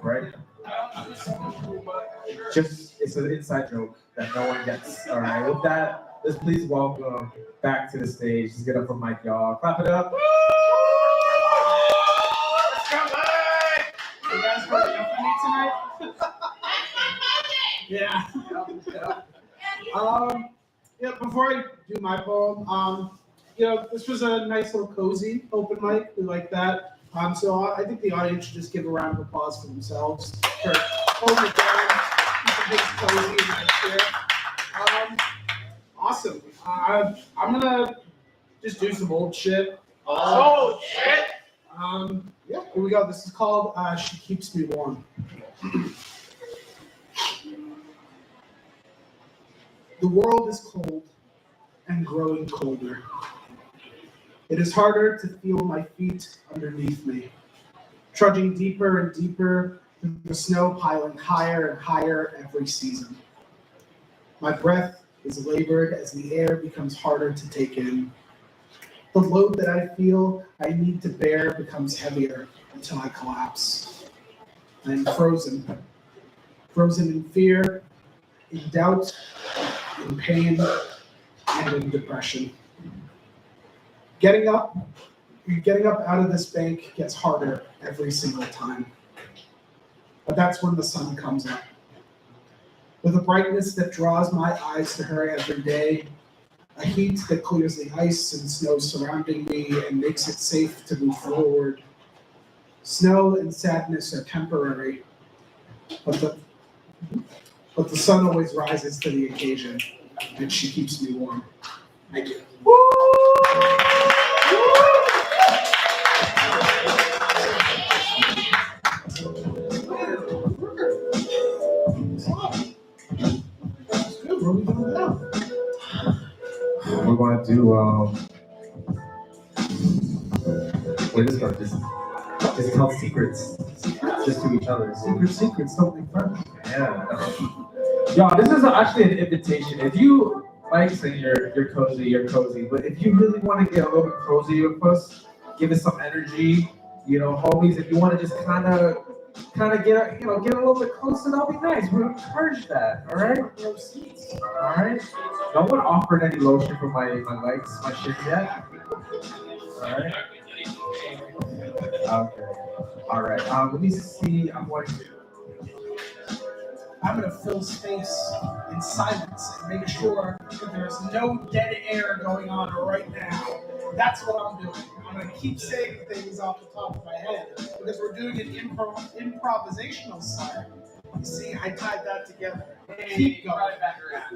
A: right? Just, it's an inside joke that no one gets. All right, with that, let's please welcome back to the stage. Let's get up for Mike, y'all. Clap it up.
E: You guys working up for me tonight? Yeah. Before I do my poem, this was a nice little cozy open mic. We like that. So I think the audience should just give a round of applause for themselves for holding it down, keeping things cozy and nice here. Awesome. I'm gonna just do some old shit.
B: Oh, shit!
E: Here we go. This is called She Keeps Me Warm. The world is cold and growing colder. It is harder to feel my feet underneath me, trudging deeper and deeper through the snow piling higher and higher every season. My breath is labored as the air becomes harder to take in. The load that I feel I need to bear becomes heavier until I collapse. I am frozen in fear, in doubt, in pain, and in depression. Getting up out of this bank gets harder every single time. But that's when the sun comes up. With a brightness that draws my eyes to her every day, a heat that clears the ice and snow surrounding me and makes it safe to move forward. Snow and sadness are temporary, but the sun always rises to the occasion, and she keeps me warm. Thank you.
A: We're going to do, we're just going to just tell secrets, just to each other. Secrets, don't make friends. Yeah. Y'all, this is actually an invitation. If you, Mike's in here, you're cozy, you're cozy. But if you really want to get a little bit cozy with us, give us some energy, you know, homies. If you want to just kind of get get a little bit closer, that'll be nice. We'll encourage that. All right. All right. No one offered any lotion for my legs, my shins yet. All right. Okay. All right. Let me see.
E: I'm gonna fill space in silence and make sure that there's no dead air going on right now. That's what I'm doing. I'm gonna keep saying things off the top of my head because we're doing an improvisational style. You see, I tied that together. Keep going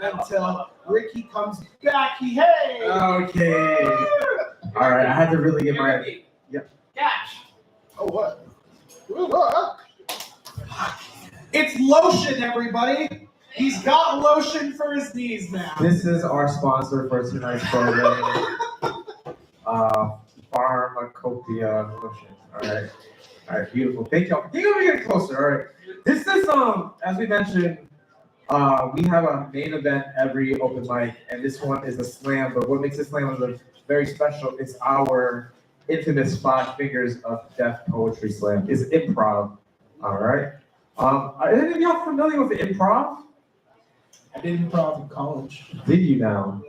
E: until Ricky comes back. Hey!
A: Okay. All right. I had to really get my.
C: Catch.
E: Oh, what? It's lotion, everybody. He's got lotion for his knees now.
A: This is our sponsor for tonight's program. Pharmacopoeia lotion. All right, beautiful. Thank y'all. Think we're getting closer. All right. This is as we mentioned, we have a main event every open mic, and this one is a slam. But what makes this slam very special is our infamous 5 Fingers of Death Poetry Slam. Is improv. All right. Are any of y'all familiar with Improv?
E: I did improv in college.
A: Did you now?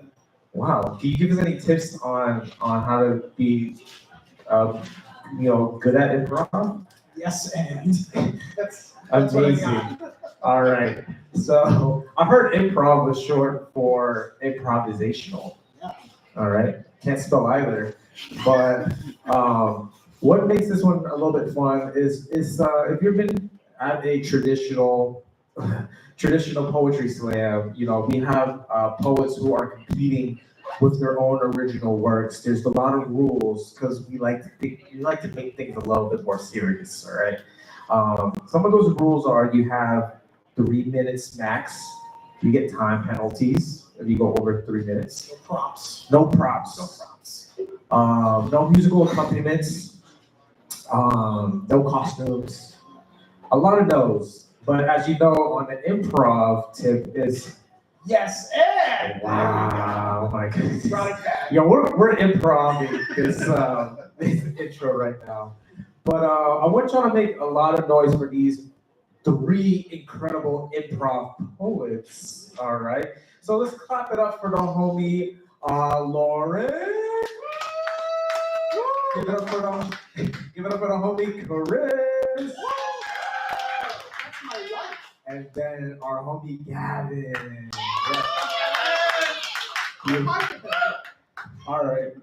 A: Wow. Can you give us any tips on how to be, good at improv?
E: Yes, and that's
A: Amazing. All right. So I heard improv was short for improvisational.
E: Yeah.
A: All right. Can't spell either. But what makes this one a little bit fun is if you've been at a traditional poetry slam, we have poets who are competing with their own original works. There's a lot of rules because we like to make things a little bit more serious. All right. Some of those rules are you have 3 minutes max. You get time penalties if you go over 3 minutes.
E: No props.
A: No props. No musical accompaniments. No costumes. A lot of those. But as you know, on the improv tip is
E: Yes, and
A: wow, my goodness.
E: brought it back.
A: Yo, we're improv this intro right now. But I want y'all to make a lot of noise for these 3 incredible improv poets. All right. So let's clap it up for the homie Lauren. Give it up for the homie Chris.
E: That's my life.
A: And then our homie Gavin. Yeah. All right.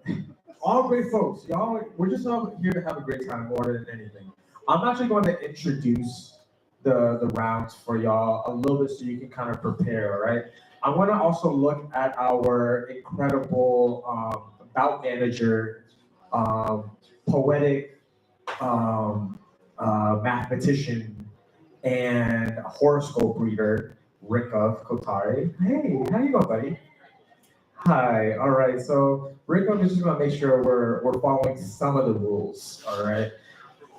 A: All great folks. Y'all, we're just all here to have a great time more than anything. I'm actually going to introduce the rounds for y'all a little bit so you can kind of prepare, all right? I want to also look at our incredible bout manager, poetic mathematician, and horoscope reader, Rika Kotari. Hey, how you doing, buddy? Hi. All right. So Rika is just gonna make sure we're following some of the rules. All right.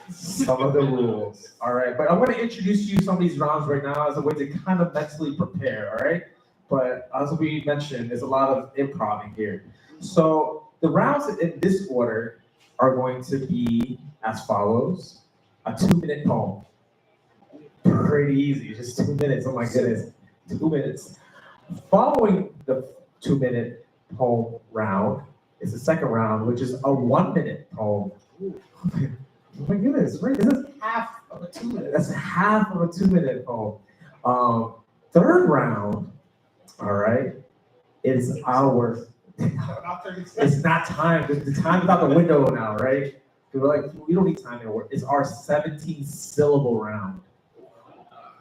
A: Some of the rules. All right. But I'm gonna introduce you some of these rounds right now as a way to kind of mentally prepare. All right. But as we mentioned, there's a lot of improv here. So the rounds in this order are going to be as follows: a 2-minute poem. Pretty easy, just 2 minutes. Oh my goodness, 2 minutes. Following the 2-minute poem round is the second round, which is a 1-minute poem. Oh my goodness, right? This is
E: Half of a 2 minutes.
A: that's half of a 2-minute poem. Third round, all right, is our.
E: About 30 seconds.
A: It's not time. The time is out the window now, right? We're like, we don't need time anymore. It's our 17-syllable round.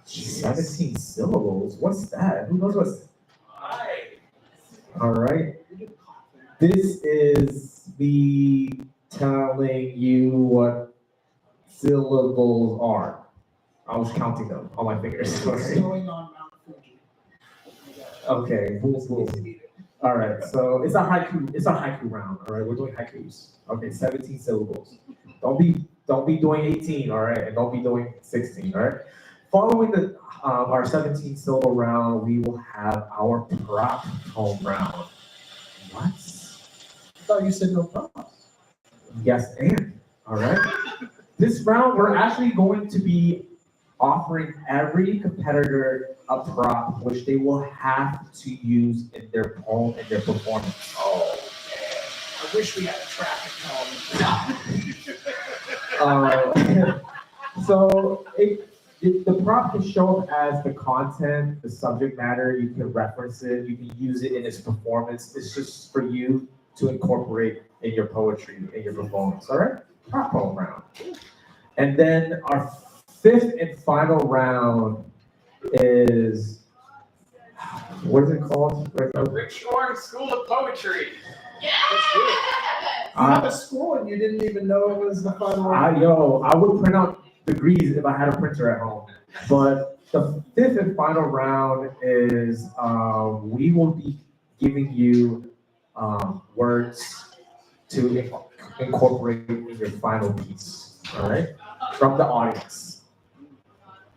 A: 17 syllables? What's that? Who knows what's... All right. This is me telling you what syllables are. I was counting them on my fingers.
E: It's
A: Okay.
E: going on Mount Fuji.
A: Okay. Cool. All right. So it's a haiku. It's a haiku round. All right. We're doing haikus. Okay. 17 syllables. Don't be doing 18. All right. And don't be doing 16. All right. Following our 17 syllable round, we will have our prop poem round. What?
E: I thought you said no props.
A: Yes, and all right. This round, we're actually going to be offering every competitor a prop, which they will have to use in their poem and their performance.
E: Oh, man. I wish we had a traffic cone.
A: So the prop can show up as the content, the subject matter. You can reference it. You can use it in its performance. It's just for you to incorporate in your poetry, in your performance. All right? Prop poem round. And then our fifth and final round is, what is it called?
C: Rick Shore School of Poetry.
E: You have a school and you didn't even know it was the final round.
A: I would print out degrees if I had a printer at home. But the fifth and final round is we will be giving you words to incorporate in your final piece. All right, from the audience.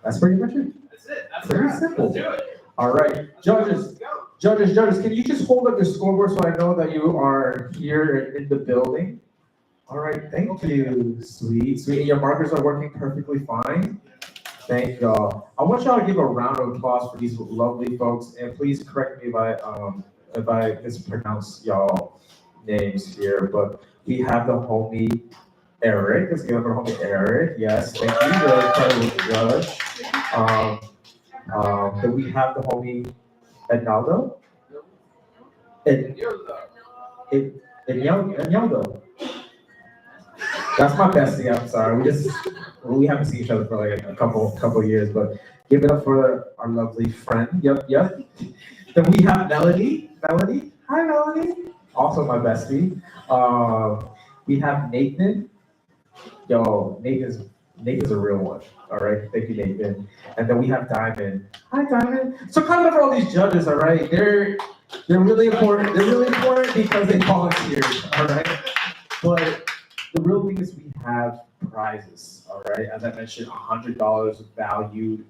A: That's pretty much it.
C: That's it. That's
A: Pretty
C: the round.
A: simple.
C: Let's do it.
A: All right, judges, can you just hold up your scoreboard so I know that you are here in the building? All right, thank you, sweet. And your markers are working perfectly fine. Thank y'all. I want y'all to give a round of applause for these lovely folks, and please correct me if I mispronounce y'all names here, but we have the homie Eric. Let's give it for homie Eric. Yes, thank you, the incredible judge. Then we have the homie Ednaldo. Ednaldo. That's my bestie. I'm sorry. We haven't seen each other for like a couple years, but give it up for our lovely friend. Yep. Then we have Melody. Hi, Melody. Also my bestie. We have Nathan. Yo, Nathan's a real one. All right, thank you, Nathan. And then we have Diamond. Hi, Diamond. So kind of for all these judges, all right, they're really important. They're really important because they volunteered, all right. But the real thing is we have prizes, all right. As I mentioned, $100 valued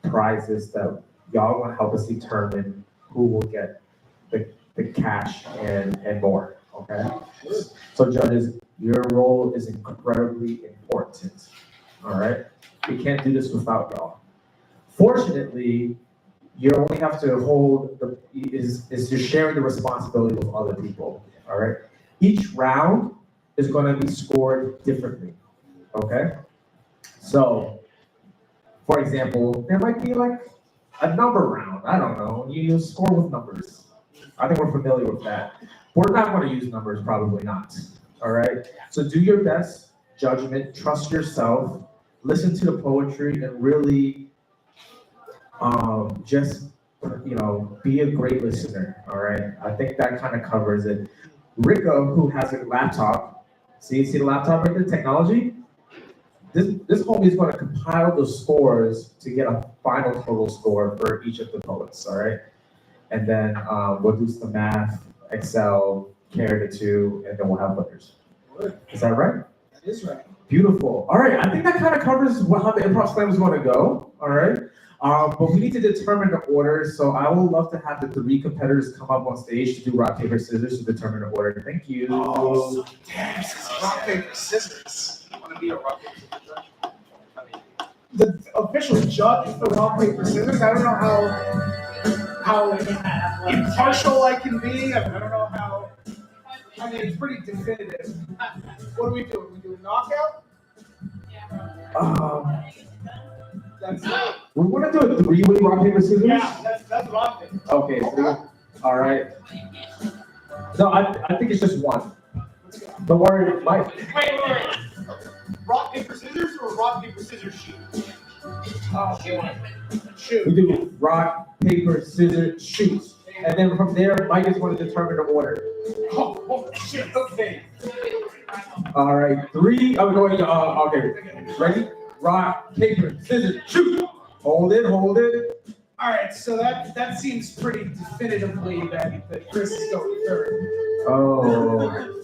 A: prizes that y'all want to help us determine who will get the cash and more. Okay. So judges, your role is incredibly important. All right. We can't do this without y'all. Fortunately, you only have to hold you're sharing the responsibility with other people. All right. Each round is going to be scored differently. Okay. So, for example, there might be like a number round. I don't know. You score with numbers. I think we're familiar with that. We're not going to use numbers, probably not. All right. So do your best judgment. Trust yourself. Listen to the poetry and really just, be a great listener, all right? I think that kind of covers it. Rico, who has a laptop, see the laptop right there, technology? This homie is going to compile the scores to get a final total score for each of the poets, all right? And then we'll do some math, Excel, carry the two, and then we'll have winners. Is that right?
E: That is right.
A: Beautiful. All right, I think that kind of covers how the improv slam is going to go. All right, but we need to determine the order. So I would love to have the three competitors come up on stage to do rock paper scissors to determine the order. Thank you.
E: Oh, damn! Rock paper scissors.
C: I want to be a rock paper scissors judge.
E: The official judge for rock paper scissors. I don't know how impartial I can be. I don't know how. I mean, it's pretty definitive. What do we do? We do a knockout? That's
A: We want to do a three-way rock paper scissors.
E: yeah, that's what I'm thinking.
A: Okay. So, all right. No, I think it's just one. Don't worry, Mike.
B: Wait. Rock, paper, scissors or rock, paper, scissors, shoot?
E: Oh, shoot.
A: We do rock, paper, scissors, shoot. And then from there, Mike is going to determine the order.
E: Oh, shit. Okay.
A: All right, three. I'm going. Okay, ready? Rock, paper, scissors, shoot. Hold it.
E: All right. So that seems pretty definitively that Chris is going third.
A: Oh.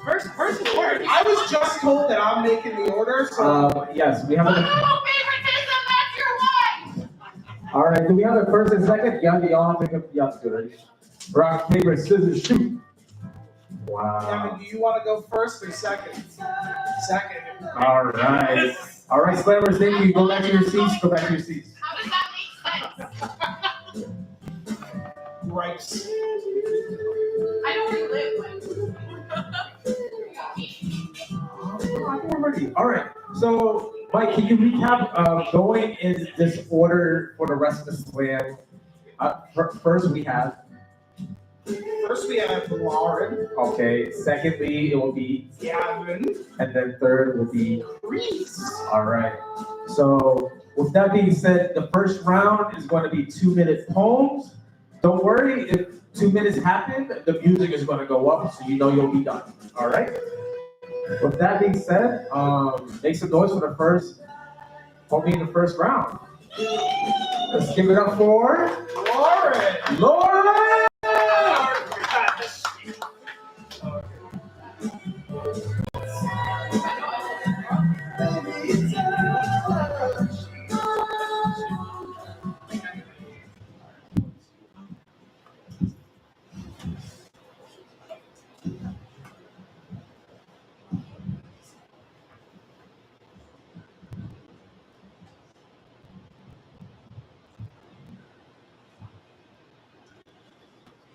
E: First and foremost, I was just told that I'm making the order, so
A: Yes, we have a.
B: Oh, favorite system, that's your wife!
A: All right, do we have a first and second? Yeah, y'all have to pick up. Yeah, let's do it. Rock, paper, scissors, shoot. Wow.
E: Kevin, do you want to go first or second? Second.
A: All right. All right, slammers, thank you. Go back to your seats. Go back to your seats.
B: How does that make sense?
E: Gripes.
B: I don't really live
A: I'm ready. All right. So, Mike, can you recap going in this order for the rest of the slam? First, we have.
E: First, we have Lauren.
A: Okay. Secondly, it will be
E: Gavin.
A: and then third will be
E: Reese.
A: all right. So with that being said, the first round is going to be 2-minute poems. Don't worry, if 2 minutes happen, the music is going to go up, so you know you'll be done. All right. With that being said, make some noise for the first homie in the first round. Let's give it up for
E: Lauren.
A: Lauren.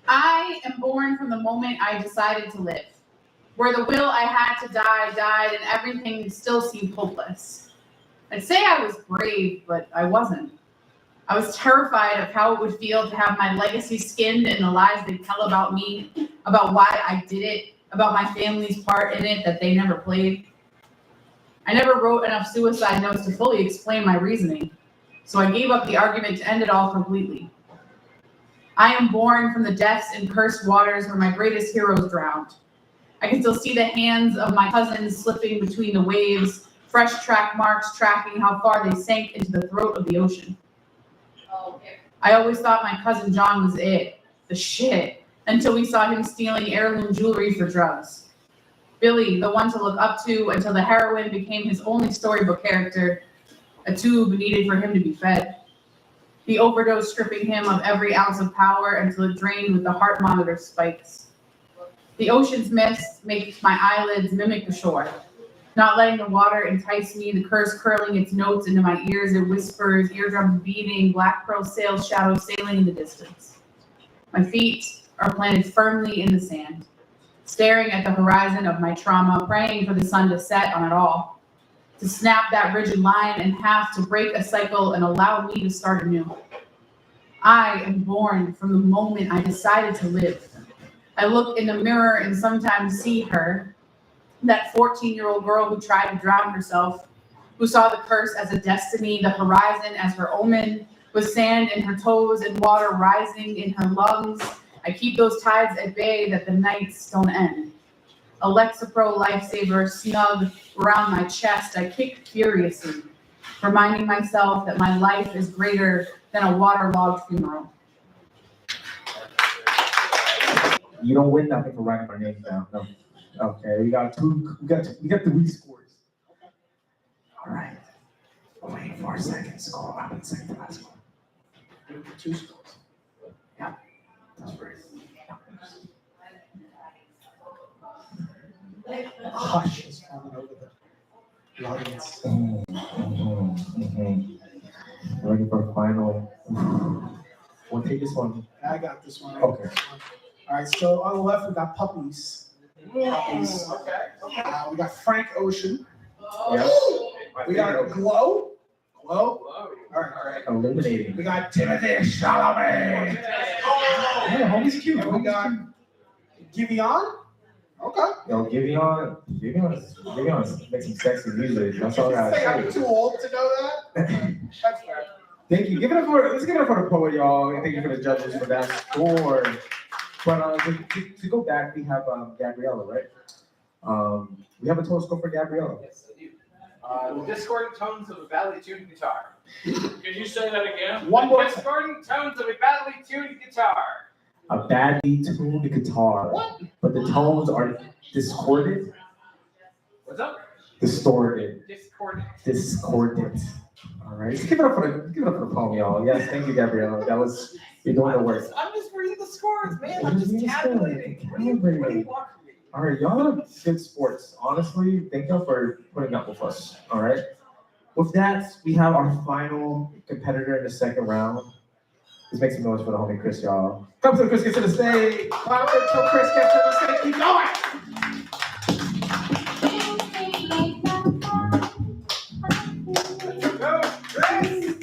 B: I am born from the moment I decided to live, where the will I had to die died and everything still seemed hopeless. I'd say I was brave, but I wasn't. I was terrified of how it would feel to have my legacy skinned and the lies they tell about me, about why I did it, about my family's part in it that they never played. I never wrote enough suicide notes to fully explain my reasoning, so I gave up the argument to end it all completely. I am born from the depths and cursed waters where my greatest heroes drowned. I can still see the hands of my cousins slipping between the waves, fresh track marks tracking how far they sank into the throat of the ocean. I always thought my cousin John was it, the shit, until we saw him stealing heirloom jewelry for drugs. Billy, the one to look up to until the heroine became his only storybook character, a tube needed for him to be fed. The overdose stripping him of every ounce of power until it drained with the heart monitor spikes. The ocean's mist makes my eyelids mimic the shore. Not letting the water entice me, the curse curling its notes into my ears, it whispers, eardrums beating, black pearl sails shadow sailing in the distance. My feet are planted firmly in the sand, staring at the horizon of my trauma, praying for the sun to set on it all. To snap that rigid line in half, to break a cycle and allow me to start anew. I am born from the moment I decided to live. I look in the mirror and sometimes see her, that 14-year-old girl who tried to drown herself, who saw the curse as a destiny, the horizon as her omen, with sand in her toes and water rising in her lungs. I keep those tides at bay that the nights don't end. A Lexapro lifesaver snug around my chest, I kick furiously, reminding myself that my life is greater than a waterlogged funeral.
A: You don't win nothing for writing our names down. No. Okay, we got 3 scores. All right. Wait 4 seconds. Go up and second to last one. 2 scores. Yeah. That's right.
E: Hush is falling over the audience.
A: Ready for final. We'll take this one.
E: I got this one.
A: Okay.
E: All right, so on the left, we got puppies. Puppies. We got Frank Ocean.
A: Yeah.
E: We got Glow. Glow. All right.
A: Eliminating.
E: We got Timothy Chalamet.
A: Yeah, homie's cute.
E: And we got Giveon. Okay.
A: Yo, Giveon make some sexy music. That's all I
E: Say
A: gotta
E: I'm
A: say.
E: too old to know that. That's fair.
A: Thank you. Let's give it up for the poet, y'all. And thank you for the judges for that score. But to go back, we have Gabriella, right? We have a total score for Gabriella.
C: Yes, I do. The discordant tones of a badly tuned guitar.
G: Can you say that again?
E: One more time.
C: Discordant tones of a badly tuned guitar.
A: A badly tuned guitar.
E: What?
A: But the tones are discordant,
C: What's up?
A: distorted,
C: Discordant.
A: discordant. All right, let's give it up for the poem, y'all. Yes, thank you, Gabriella. You're doing the work.
C: I'm just reading the scores, man.
A: I'm just tabulating. What do you want from me? All right, y'all are good sports. Honestly, thank you for putting up with us. All right. With that, we have our final competitor in the second round. Let's make some noise for the homie Chris, y'all. Come to the Chris, get to the stage. Wow, until Chris gets to the stage, keep going. Go, Chris.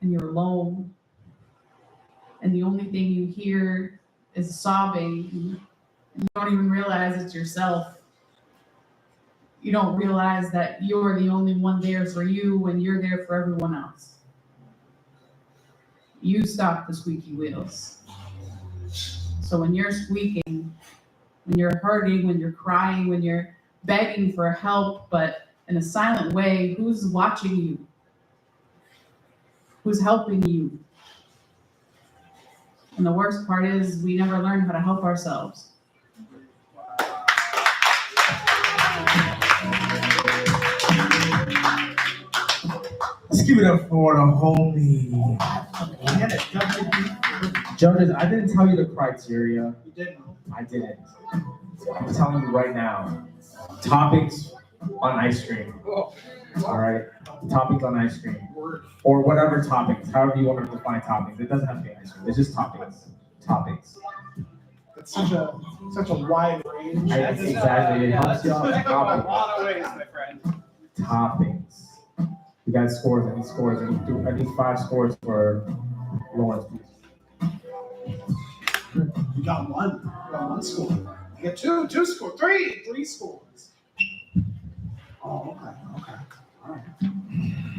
B: And you're alone, and the only thing you hear is sobbing, and you don't even realize it's yourself. You don't realize that you're the only one there for you when you're there for everyone else. You stop the squeaky wheels. So when you're squeaking, when you're hurting, when you're crying, when you're begging for help, but in a silent way, who's watching you? Who's helping you? And the worst part is we never learn how to help ourselves.
A: Let's give it up for the homie. Judges, I didn't tell you the criteria.
E: You didn't.
A: I didn't. I'm telling you right now. Toppings on ice cream. All right? Toppings on ice cream. Or whatever toppings, however you want to define toppings. It doesn't have to be ice cream. It's just toppings. Toppings.
E: It's such a wide range.
A: Exactly. It helps you out.
C: A
A: Toppings.
C: lot of ways, my friend.
A: Toppings. You got scores. I need scores. I need 5 scores for Lawrence, please.
E: You got one. You got one score. You get two scores. Three scores. Oh, okay. All right.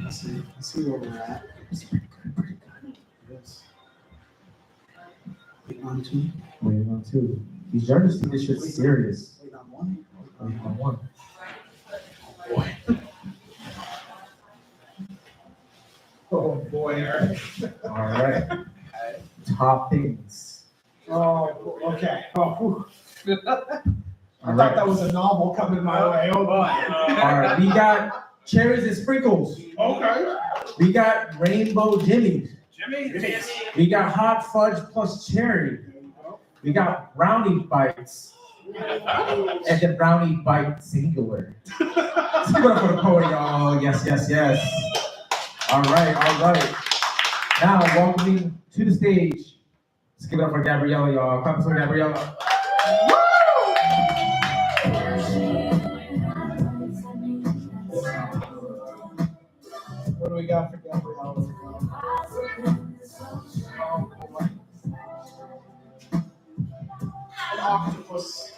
E: Let's see where we're at. Yes. 8 on 2.
A: Waiting on 2. These judges think this shit's serious.
E: 8 on 1.
A: Waiting on 1.
E: Boy.
C: Oh boy, Eric.
A: All right. Toppings.
E: Oh, okay. Oh, whew. I
A: All
E: thought
A: right.
E: that was a novel coming my way. Oh boy.
A: All right. We got cherries and sprinkles.
E: Okay.
A: We got rainbow jimmies.
E: Jimmy.
A: We got hot fudge plus cherry. We got brownie bites. And the brownie bite singular. Let's give it up for the poet, y'all. Yes, yes, yes. All right. Now, welcoming to the stage. Let's give it up for Gabriella, y'all. Clap for Gabriella.
E: What do we got for Gabrielle? An octopus.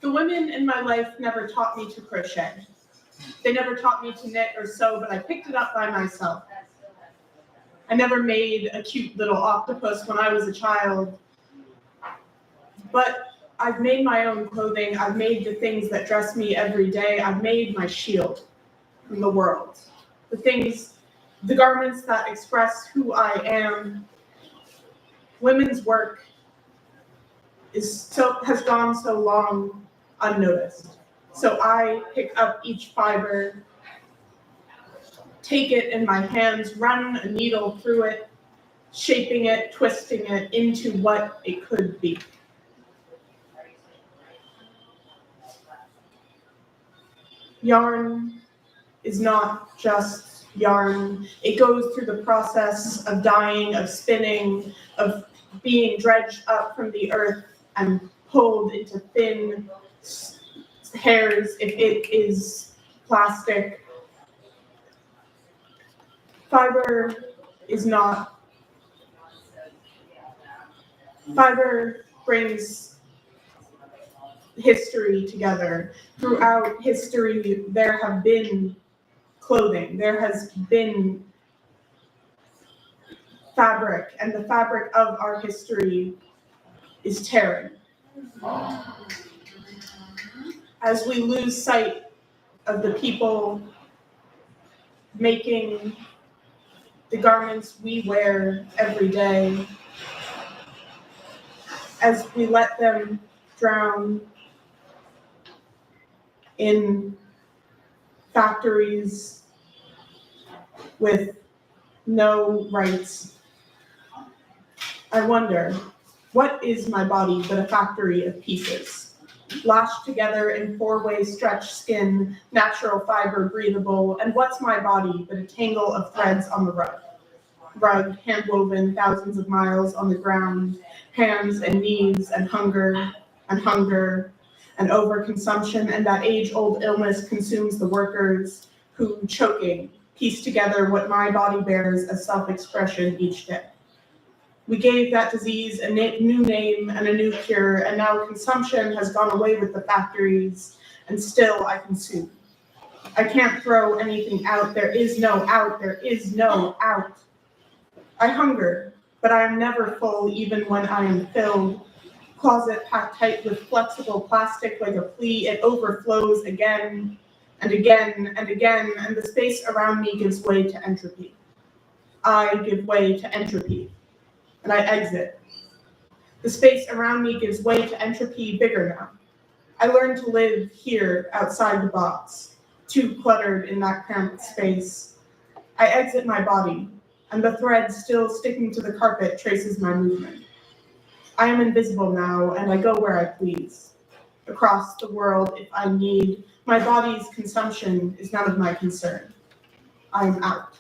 D: The women in my life never taught me to crochet. They never taught me to knit or sew, but I picked it up by myself. I never made a cute little octopus when I was a child, but I've made my own clothing. I've made the things that dress me every day. I've made my shield from the world. The garments that express who I am. Women's work has gone so long unnoticed. So I pick up each fiber, take it in my hands, run a needle through it, shaping it, twisting it into what it could be. Yarn is not just yarn. It goes through the process of dyeing, of spinning, of being dredged up from the earth and pulled into thin hairs if it is plastic. Fiber brings history together. Throughout history, there have been clothing, there has been fabric, and the fabric of our history is tearing. As we lose sight of the people making the garments we wear every day, as we let them drown in factories with no rights, I wonder, what is my body but a factory of pieces? Lashed together in four-way stretched skin, natural fiber, breathable, and what's my body but a tangle of threads on the rug? Rug, hand-woven, thousands of miles on the ground, hands and knees and hunger, and overconsumption, and that age-old illness consumes the workers who, choking, piece together what my body bears as self-expression each day. We gave that disease a new name and a new cure, and now consumption has gone away with the factories, and still I consume. I can't throw anything out. There is no out. There is no out. I hunger, but I am never full, even when I am filled. Closet packed tight with flexible plastic like a flea, it overflows again and again and again, and the space around me gives way to entropy. I give way to entropy, and I exit. The space around me gives way to entropy, bigger now. I learn to live here outside the box, too cluttered in that cramped space. I exit my body, and the thread still sticking to the carpet traces my movement. I am invisible now, and I go where I please. Across the world, if I need, my body's consumption is none of my concern. I am out.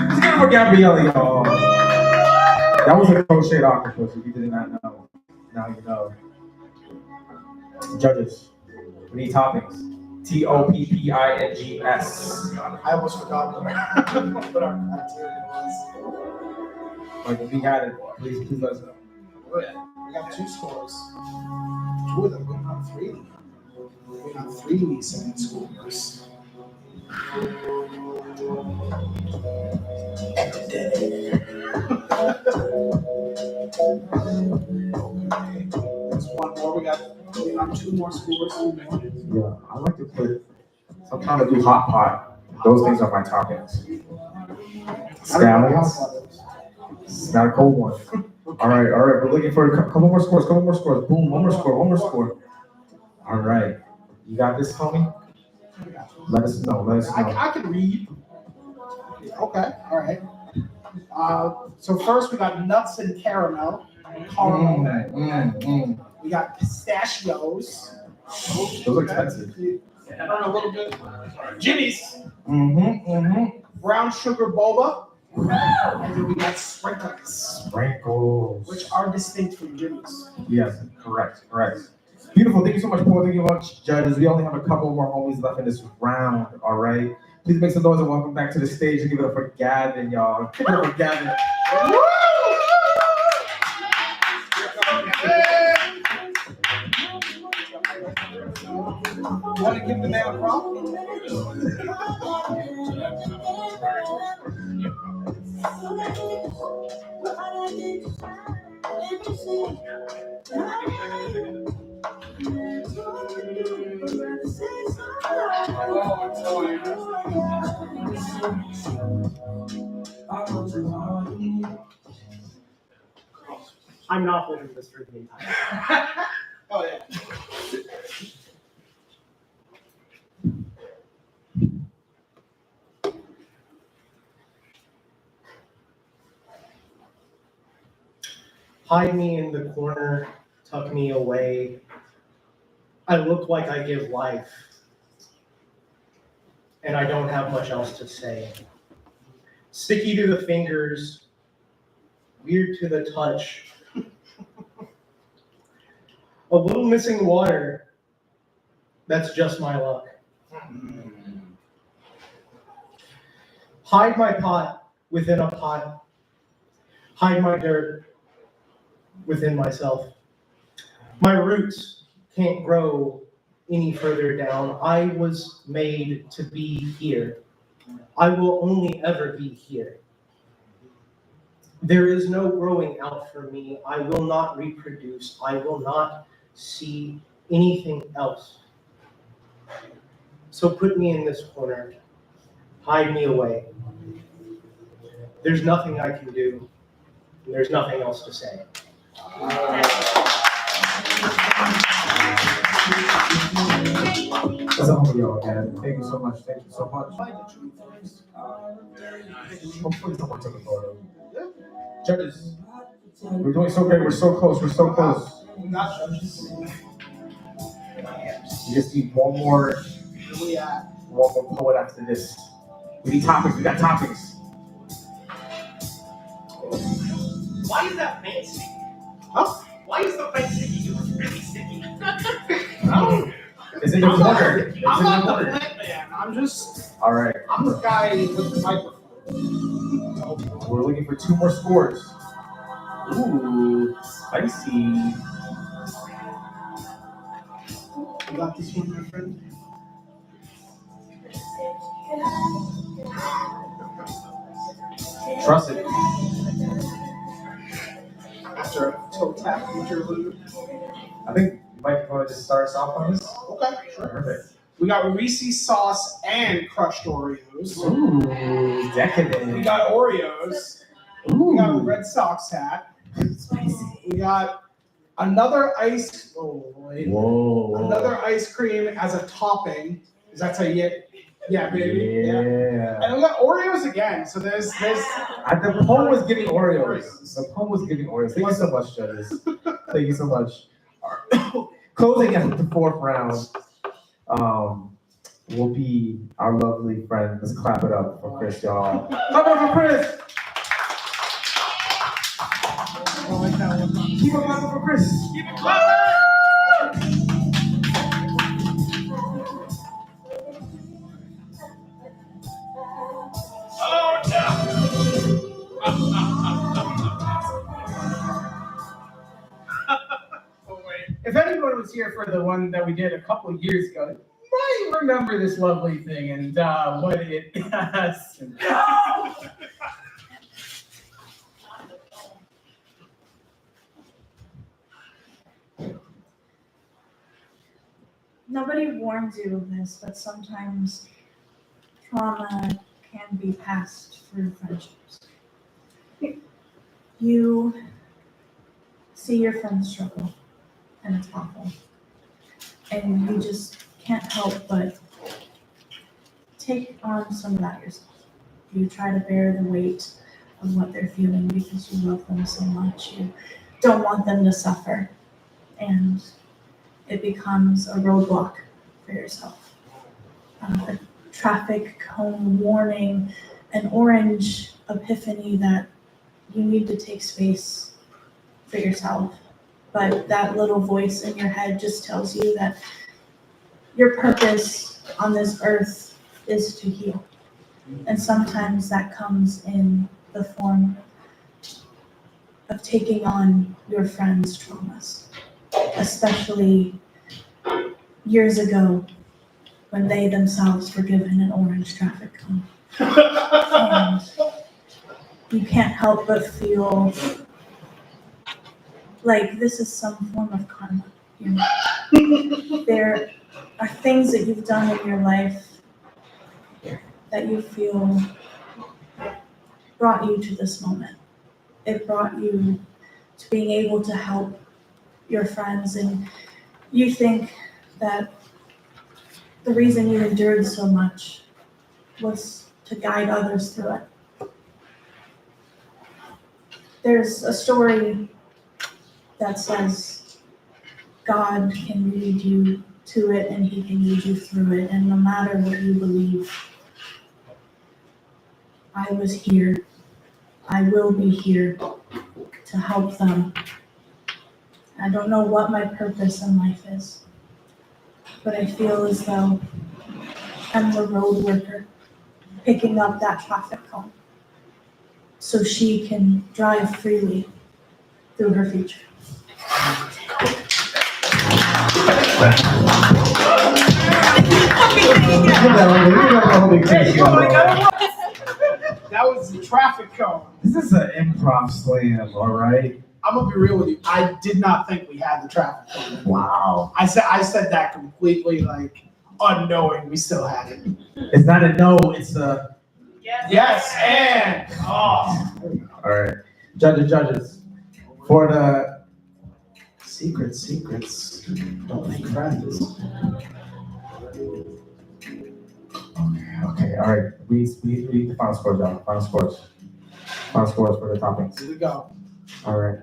A: Let's give it for Gabriella, y'all. That was a crocheted octopus. If you did not know, now you know. Judges, we need toppings. TOPPINGS.
E: I almost forgot what our criteria was.
A: Like if we had it, please let us know.
E: We got 2 scores. 2 of them, we got 3. We got 3 second scores. There's one more. We got two more scores.
A: Yeah, I like to put. Sometimes I do hot pot. Those things are my toppings. Scallions. It's not a cold one. All right. We're looking for a couple more scores. Boom. One more score. All right. You got this, Tony? Let us know.
E: I can read. Okay. All right. So first we got nuts and caramel. Caramel. We got pistachios.
A: Those are expensive.
E: Burn a little bit. Jimmy's.
A: Mm-hmm.
E: Brown sugar boba. And then we got sprinkles, which are distinct from Jimmy's.
A: Yes, correct. Beautiful. Thank you so much, Paul. Thank you much, judges. We only have a couple more homies left in this round. All right. Please make some noise and welcome back to the stage and give it up for Gavin, y'all. Give it up for Gavin.
E: Woo! Want to give the man a prop?
H: I'm not holding this for the entire.
E: Oh yeah.
H: Hide me in the corner, tuck me away. I look like I give life, and I don't have much else to say. Sticky to the fingers, weird to the touch. A little missing water, that's just my luck. Hide my pot within a pot. Hide my dirt within myself. My roots can't grow any further down. I was made to be here. I will only ever be here. There is no growing out for me. I will not reproduce. I will not see anything else. So put me in this corner. Hide me away. There's nothing I can do. And there's nothing else to say.
A: That's all for y'all, Gavin. Thank you so much. Hopefully someone took a photo. Judges, we're doing so great. We're so close.
E: Not judges.
A: You just need one more poet after this. We need topics. We got topics.
H: Why is that paint sticky?
E: Huh?
H: Why is the paint sticky? It was really sticky.
A: It's in the corner.
E: I'm not the plant man. I'm just.
A: All right.
E: I'm the guy with the microphone.
A: We're looking for two more scores. Ooh, spicy.
E: You got this one, my friend?
A: Trust it.
E: After a toe tap interlude.
A: I think Mike, you want to just start us off on this?
E: Okay, sure.
A: Perfect.
E: We got Reese's sauce and crushed Oreos.
A: Ooh, decadent.
E: We got Oreos. We got a Red Sox hat. We got another ice. Oh boy.
A: Whoa.
E: Another ice cream as a topping. Is that how you get? Yeah, baby.
A: Yeah.
E: And we got Oreos again. So there's.
A: The poem was giving Oreos. The poem was giving Oreos. Thank you so much, judges. Thank you so much. Closing out the fourth round will be our lovely friend. Let's clap it up for Chris, y'all. Clap it up for Chris. Keep it clapping for Chris.
H: Keep it clapping! Oh
C: If anyone was here for the one that we did a couple of years ago, you I remember this lovely thing and what it has.
I: Nobody warns you of this, but sometimes trauma can be passed through friendships. You see your friends struggle, and it's awful. And you just can't help but take on some of that yourself. You try to bear the weight of what they're feeling because you love them so much. You don't want them to suffer. And it becomes a roadblock for yourself. A traffic cone warning, an orange epiphany that you need to take space for yourself. But that little voice in your head just tells you that your purpose on this earth is to heal. And sometimes that comes in the form of taking on your friends' traumas, especially years ago when they themselves were given an orange traffic cone. And you can't help but feel like this is some form of karma. You know? There are things that you've done in your life that you feel brought you to this moment. It brought you to being able to help your friends, and you think that the reason you endured so much was to guide others through it. There's a story that says God can lead you to it and he can lead you through it, and no matter what you believe, I was here, I will be here to help them. I don't know what my purpose in life is, but I feel as though I'm the road worker picking up that traffic cone so she can drive freely through her future.
E: That was the traffic cone.
A: This is an improv slam, all right?
E: I'm gonna be real with you. I did not think we had the traffic cone.
A: Wow.
E: I said that completely like unknowing we still had it.
A: It's not a no, it's a
E: Yes, and
A: all right. Judges. For the secrets, don't make friends. Okay, all right. We need the final scores, y'all. Final scores for the toppings.
E: here we go.
A: All right.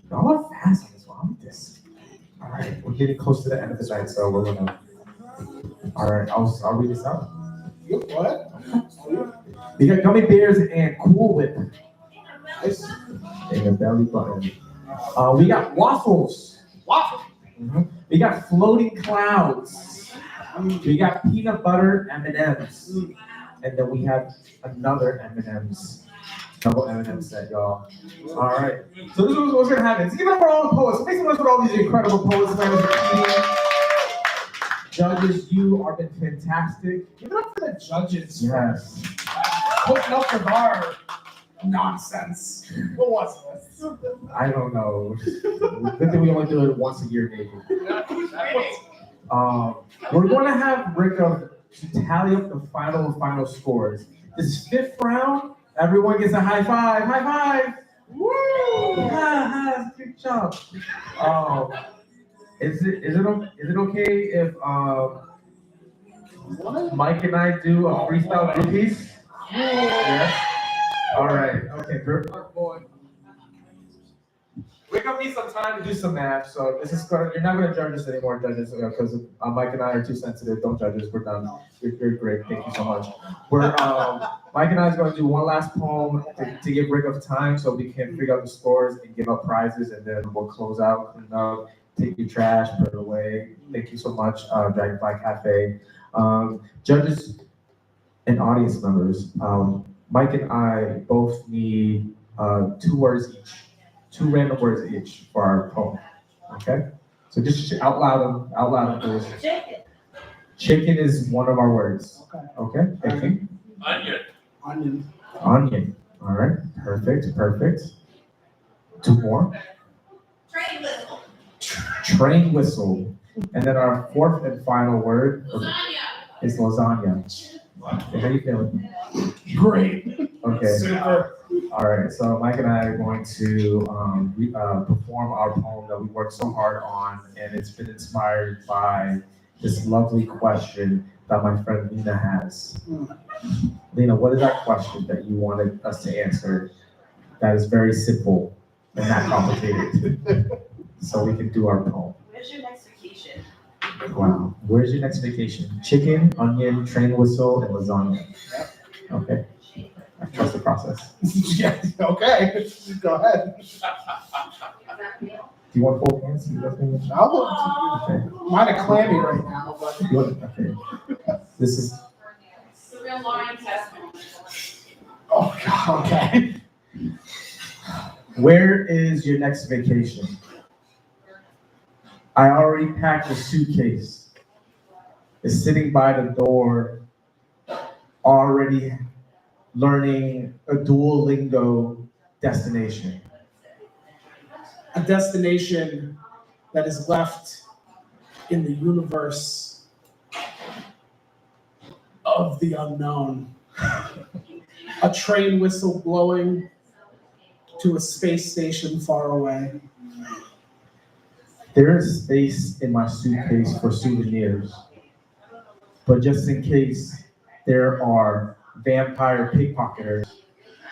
A: Y'all are fast on this one. I like this. All right, we're getting close to the end of the night, so we're gonna. All right, I'll read this out.
E: You what?
A: We got gummy bears and Cool Whip
E: Nice.
A: and a belly button. We got waffles.
E: Waffle.
A: We got floating clouds. We got peanut butter M&Ms, and then we have another M&Ms, double M&M set, y'all. All right. So this is what's gonna happen. So give it up for all the poets. Make some noise for all these incredible poets. Judges, you have been fantastic.
E: Give it up for the judges.
A: Yes.
E: Putting up with our nonsense. What was this?
A: I don't know. Good thing we only do it once a year, maybe. We're going to have Rick to tally up the final scores. This fifth round, everyone gets a high five. High five! Woo! Yeah, good job. Is it okay if Mike and I do a freestyle groupies? Yes. All right. Okay. We're gonna need some time to do some math, so this is gonna, you're not gonna judge us anymore, judges, because Mike and I are too sensitive. Don't judge us. We're done. You're great. Thank you so much. We're Mike and I is gonna do one last poem to give Rick of time so we can figure out the scores and give up prizes, and then we'll close out and take your trash, put it away. Thank you so much, Dragonfly Cafe. Judges and audience members, Mike and I both need 2 words each. 2 random words each for our poem. Okay? So just out loud them, please. Chicken is one of our words.
E: Okay.
A: Okay, thank you.
G: Onion.
E: Onion.
A: Onion. All right, perfect, perfect. Two more.
B: Train whistle.
A: Train whistle. And then our fourth and final word is lasagna. Okay, how you feeling?
E: Great.
A: Okay.
E: Super.
A: All right. So Mike and I are going to perform our poem that we worked so hard on, and it's been inspired by this lovely question that my friend Lena has. Lena, what is that question that you wanted us to answer? That is very simple and not complicated, so we can do our poem.
B: Where's your next vacation?
A: Wow. Where's your next vacation? Chicken, onion, train whistle, and lasagna. Okay. I trust the process.
E: Yeah, okay. Go ahead.
A: Do you want full pants? You guys maybe? Okay.
E: Mine are clammy right now, but
A: You want- okay. This is
B: The real Lauren Testament.
E: oh god, okay.
A: where is your next vacation? I already packed the suitcase. It's sitting by the door, already learning a Duolingo destination.
E: A destination that is left in the universe of the unknown. A train whistle blowing to a space station far away.
A: There is space in my suitcase for souvenirs, but just in case there are vampire pickpocketers,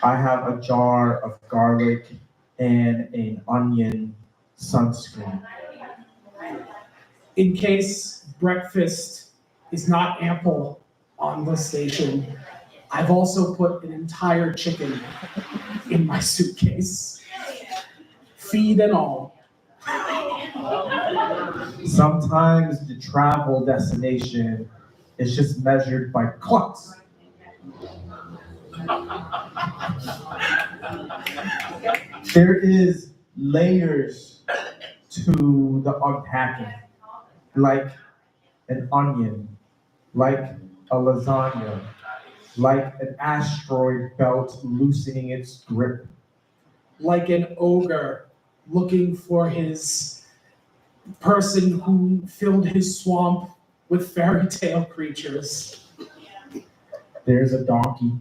A: I have a jar of garlic and an onion sunscreen.
E: In case breakfast is not ample on the station, I've also put an entire chicken in my suitcase. Feed and all.
A: Sometimes the travel destination is just measured by clucks. There is layers to the unpacking, like an onion, like a lasagna, like an asteroid belt loosening its grip.
E: Like an ogre looking for his person who filled his swamp with fairy tale creatures.
A: There's a donkey.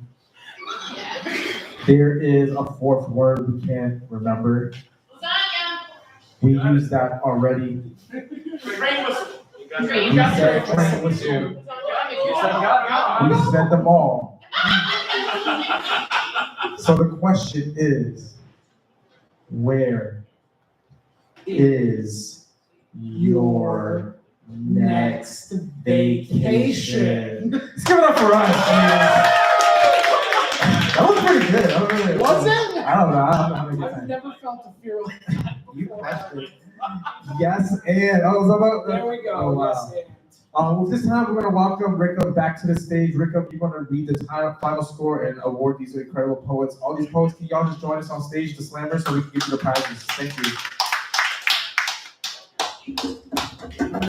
A: There is a fourth word we can't remember. We used that already.
C: Train whistle.
A: We said train whistle. We said them all. So the question is, where is your next vacation? Let's give it up for us, man. That was pretty good. That was really good.
E: Was it?
A: I don't know. I don't have a good
E: I've
A: time.
E: never felt a fear like that.
A: You crushed it. Yes, and I was about.
E: There we go.
A: Oh, wow.
E: Yes, and.
A: Well, this time we're going to welcome Ricka back to the stage. Ricka, you're going to read the final score and award these incredible poets. All these poets, can y'all just join us on stage, the slammers, so we can give you the prizes? Thank you.